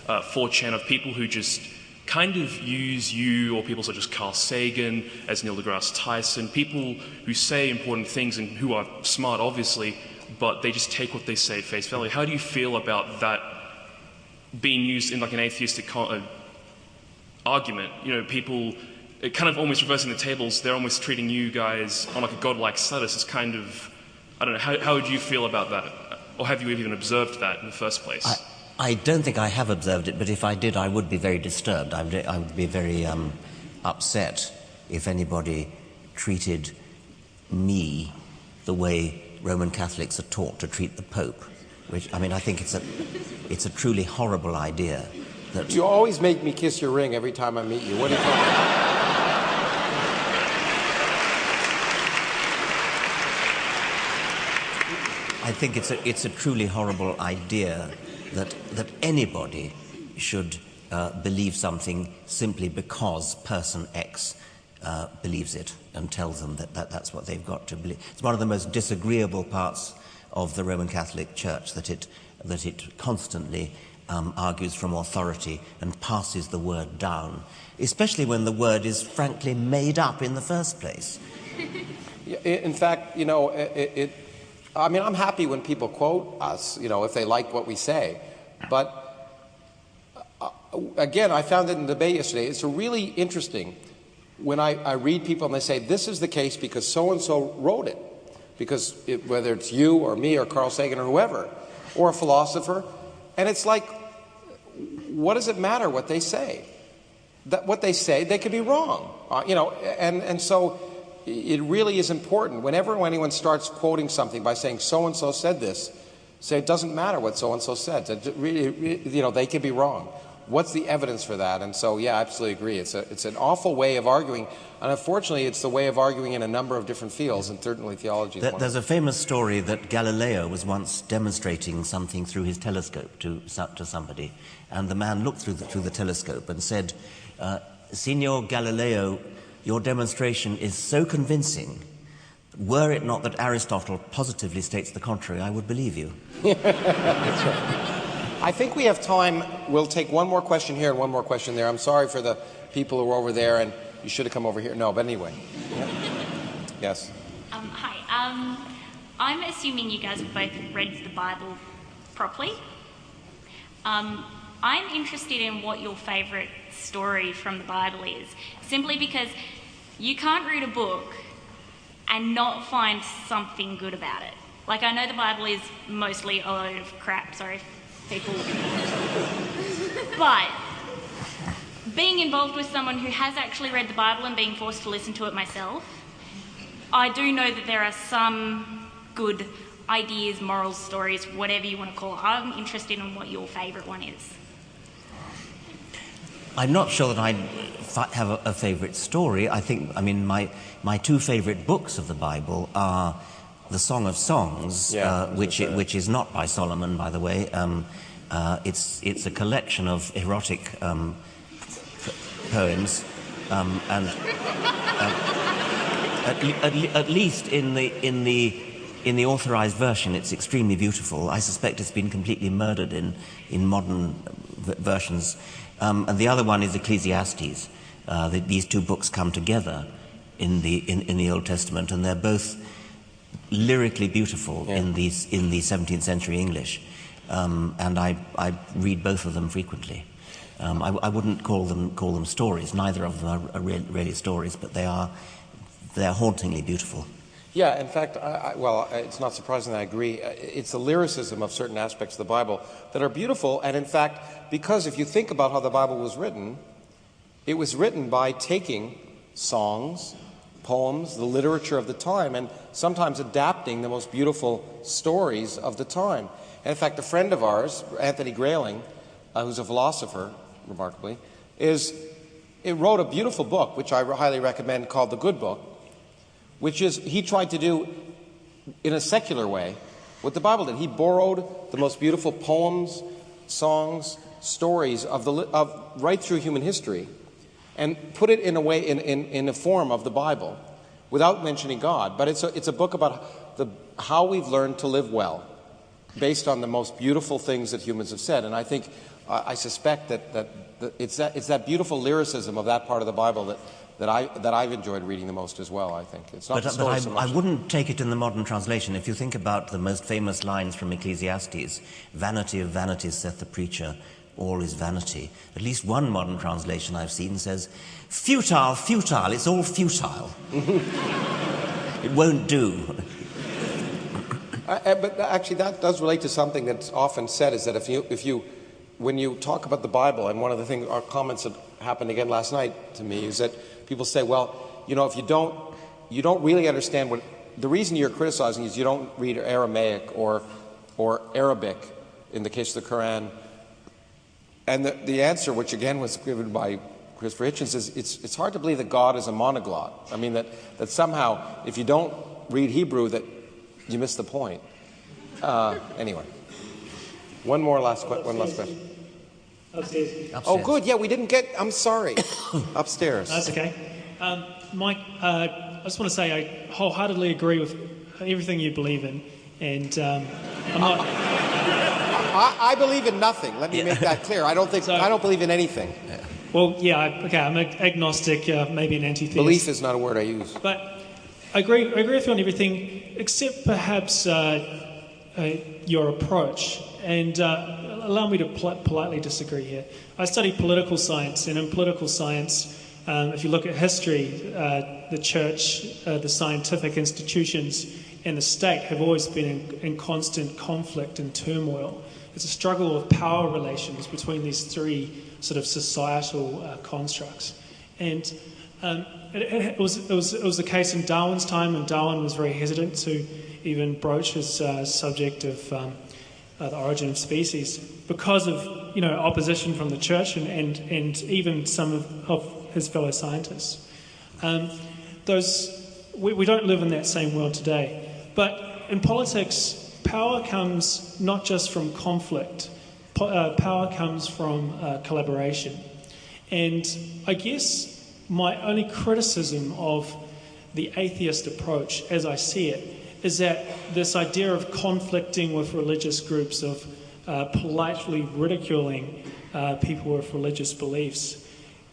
4chan, of people who just kind of use you or people such as Carl Sagan, as Neil deGrasse Tyson, people who say important things and who are smart, obviously, but they just take what they say at face value. How do you feel about that being used in like an atheistic argument? You know, people, it kind of almost reversing the tables, they're almost treating you guys on like a godlike status. It's kind of, I don't know, how would you feel about that? Or have you even observed that in the first place? I don't think I have observed it, but if I did, I would be very disturbed. I would be very upset if anybody treated me the way Roman Catholics are taught to treat the Pope. Which, I mean, I think it's a truly horrible idea. That you always make me kiss your ring every time I meet you. What are you talking about? I think it's a truly horrible idea that anybody should believe something simply because person X believes it and tells them that's what they've got to believe. It's one of the most disagreeable parts of the Roman Catholic Church that it constantly argues from authority and passes the word down, especially when the word is frankly made up in the first place. In fact, I mean, I'm happy when people quote us, if they like what we say. But again, I found it in the debate yesterday. It's really interesting when I read people and they say, this is the case because so-and-so wrote it. Because whether it's you or me or Carl Sagan or whoever, or a philosopher, and it's like, what does it matter what they say? That what they say, they could be wrong. And so it really is important. Whenever anyone starts quoting something by saying so-and-so said this, say it doesn't matter what so-and-so said. They could be wrong. What's the evidence for that? And so, yeah, I absolutely agree. It's an awful way of arguing. And unfortunately, it's the way of arguing in a number of different fields, and certainly theology is one. There's a famous story that Galileo was once demonstrating something through his telescope to somebody. And the man looked through the telescope and said, Signor Galileo, your demonstration is so convincing. Were it not that Aristotle positively states the contrary, I would believe you. That's right. I think we have time. We'll take one more question here and one more question there. I'm sorry for the people who are over there, and you should have come over here. No, but anyway. Yeah. Yes. Hi. I'm assuming you guys have both read the Bible properly. I'm interested in what your favourite story from the Bible is, simply because you can't read a book and not find something good about it. Like, I know the Bible is mostly a load of crap, sorry, people. But being involved with someone who has actually read the Bible and being forced to listen to it myself, I do know that there are some good ideas, morals, stories, whatever you want to call it. I'm interested in what your favourite one is. I'm not sure that I have a favourite story. My two favourite books of the Bible are the Song of Songs, which is not by Solomon, by the way. It's a collection of erotic poems, and at least in the authorized version, it's extremely beautiful. I suspect it's been completely murdered in modern versions. And the other one is Ecclesiastes. These two books come together in the Old Testament, and they're both lyrically beautiful in the 17th century English. And I read both of them frequently. I wouldn't call them stories. Neither of them are really stories, but they're hauntingly beautiful. Yeah, in fact, it's not surprising that I agree. It's the lyricism of certain aspects of the Bible that are beautiful, and in fact, because if you think about how the Bible was written, it was written by taking songs, poems, the literature of the time, and sometimes adapting the most beautiful stories of the time. And in fact, a friend of ours, Anthony Grayling, who's a philosopher, remarkably, wrote a beautiful book, which I highly recommend, called The Good Book, which is, he tried to do in a secular way what the Bible did. He borrowed the most beautiful poems, songs, stories of right through human history, and put it in a way, in a form of the Bible, without mentioning God. But it's a book about how we've learned to live well, based on the most beautiful things that humans have said. And I think, I suspect that it's that beautiful lyricism of that part of the Bible that I've enjoyed reading the most as well, I think. It's not so much. I wouldn't take it in the modern translation. If you think about the most famous lines from Ecclesiastes, vanity of vanities, saith the preacher, all is vanity. At least one modern translation I've seen says, futile, futile, it's all futile. It won't do. But actually that does relate to something that's often said, is that when you talk about the Bible, and one of the things, our comments that happened again last night to me, is that people say, well, if you don't really understand the reason you're criticizing is you don't read Aramaic or Arabic in the case of the Quran. And the answer, which again was given by Christopher Hitchens, is it's hard to believe that God is a monoglot. I mean, that somehow, if you don't read Hebrew, that you miss the point. Anyway. One last question. Upstairs. Oh, good. Yeah, we didn't get... I'm sorry. Upstairs. That's okay. Mike, I just want to say I wholeheartedly agree with everything you believe in, and I'm not... I believe in nothing. Let me make that clear. I don't believe in anything. Well, yeah, I'm agnostic, maybe an anti-theist. Belief is not a word I use. But I agree with you on everything, except perhaps your approach. And allow me to politely disagree here. I study political science, and in political science, if you look at history, the church, the scientific institutions, and the state have always been in constant conflict and turmoil. It's a struggle of power relations between these three sort of societal constructs. And it was the case in Darwin's time, and Darwin was very hesitant to even broach his subject of the origin of species because of opposition from the church and even some of his fellow scientists. We don't live in that same world today. But in politics, power comes not just from conflict. Power comes from collaboration. And I guess my only criticism of the atheist approach, as I see it, is that this idea of conflicting with religious groups, of politely ridiculing people with religious beliefs,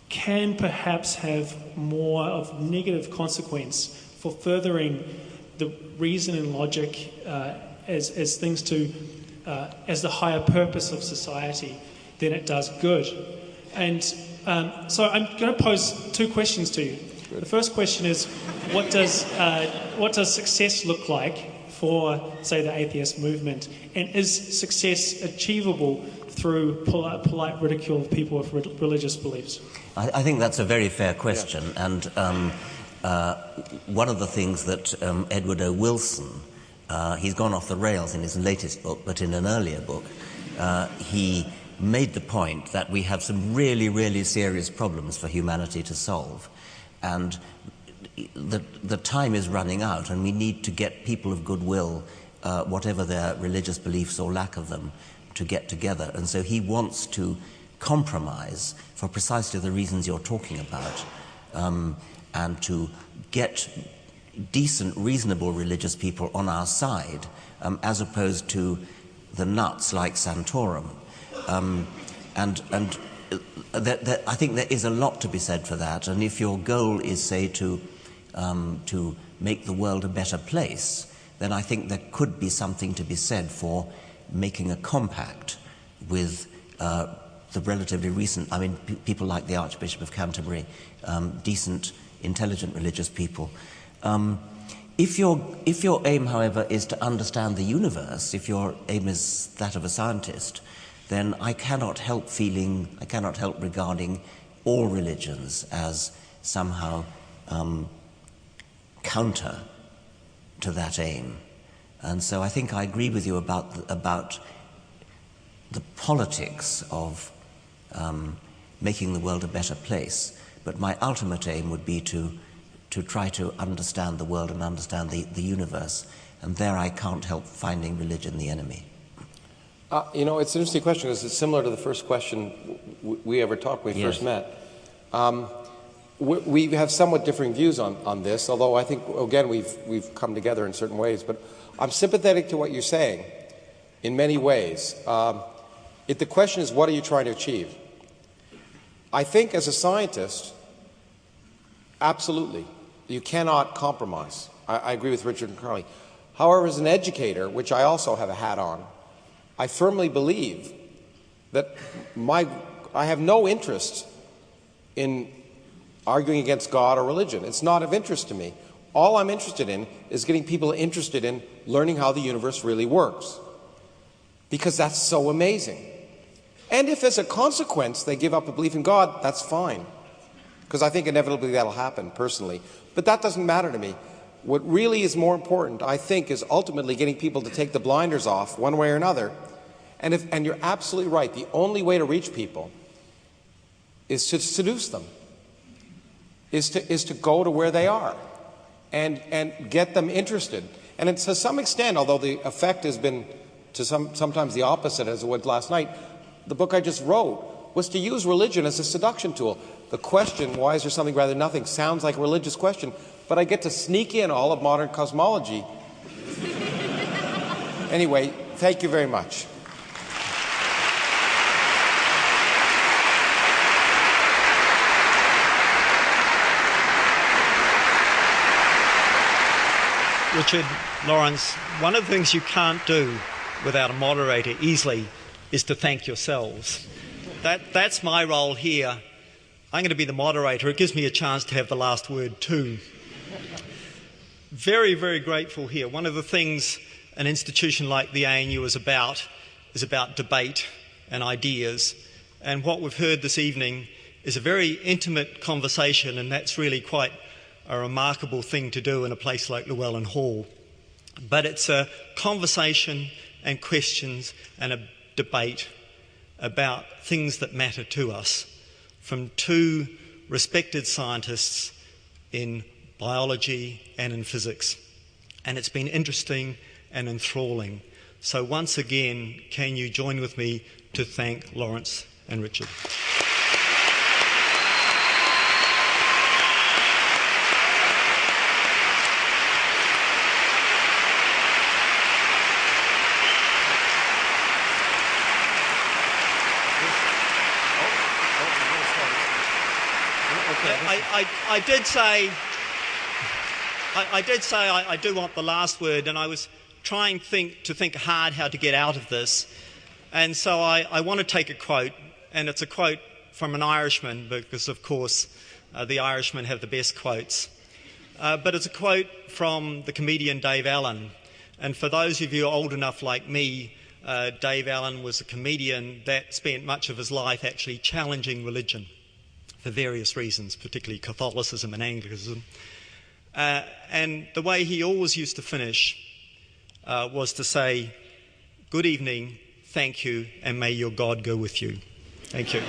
can perhaps have more of negative consequence for furthering the reason and logic as things to as the higher purpose of society than it does good. And so I'm going to pose two questions to you. The first question is, what does success look like for, say, the atheist movement? And is success achievable through polite ridicule of people with religious beliefs? I think that's a very fair question. Yeah. And one of the things that Edward O. Wilson, he's gone off the rails in his latest book, but in an earlier book, he made the point that we have some really, really serious problems for humanity to solve. And the time is running out, and we need to get people of goodwill, whatever their religious beliefs or lack of them, to get together. And so he wants to compromise for precisely the reasons you're talking about, and to get decent, reasonable religious people on our side, as opposed to the nuts like Santorum. I think there is a lot to be said for that, and if your goal is, say, to make the world a better place, then I think there could be something to be said for making a compact with the relatively recent, people like the Archbishop of Canterbury, decent, intelligent religious people. If your aim, however, is to understand the universe, if your aim is that of a scientist, then I cannot help regarding all religions as somehow counter to that aim. And so I think I agree with you about the politics of making the world a better place. But my ultimate aim would be to try to understand the world and understand the universe. And there I can't help finding religion the enemy. It's an interesting question because it's similar to the first question we ever talked when we first met. We have somewhat differing views on this, although I think, again, we've come together in certain ways. But I'm sympathetic to what you're saying in many ways. The question is, what are you trying to achieve? I think as a scientist, absolutely, you cannot compromise. I agree with Richard and Carly. However, as an educator, which I also have a hat on, I firmly believe that I have no interest in arguing against God or religion. It's not of interest to me. All I'm interested in is getting people interested in learning how the universe really works, because that's so amazing. And if as a consequence they give up a belief in God, that's fine, because I think inevitably that'll happen personally. But that doesn't matter to me. What really is more important, I think, is ultimately getting people to take the blinders off one way or another. And you're absolutely right. The only way to reach people is to seduce them, is to go to where they are and get them interested. And to some extent, although the effect has been sometimes the opposite as it was last night, the book I just wrote was to use religion as a seduction tool. The question, why is there something rather than nothing, sounds like a religious question, but I get to sneak in all of modern cosmology. Anyway, thank you very much. Richard, Lawrence, one of the things you can't do without a moderator easily is to thank yourselves. That's my role here. I'm going to be the moderator. It gives me a chance to have the last word too. Very, very grateful here. One of the things an institution like the ANU is about debate and ideas. And what we've heard this evening is a very intimate conversation, and that's really quite a remarkable thing to do in a place like Llewellyn Hall. But it's a conversation and questions and a debate about things that matter to us from two respected scientists in biology and in physics. And it's been interesting and enthralling. So once again, can you join with me to thank Lawrence and Richard? I did say I do want the last word, and I was trying to think hard how to get out of this. And so I want to take a quote, and it's a quote from an Irishman, because of course the Irishmen have the best quotes. But it's a quote from the comedian Dave Allen. And for those of you old enough like me, Dave Allen was a comedian that spent much of his life actually challenging religion for various reasons, particularly Catholicism and Anglicanism. And the way he always used to finish was to say, "Good evening, thank you, and may your God go with you." Thank you.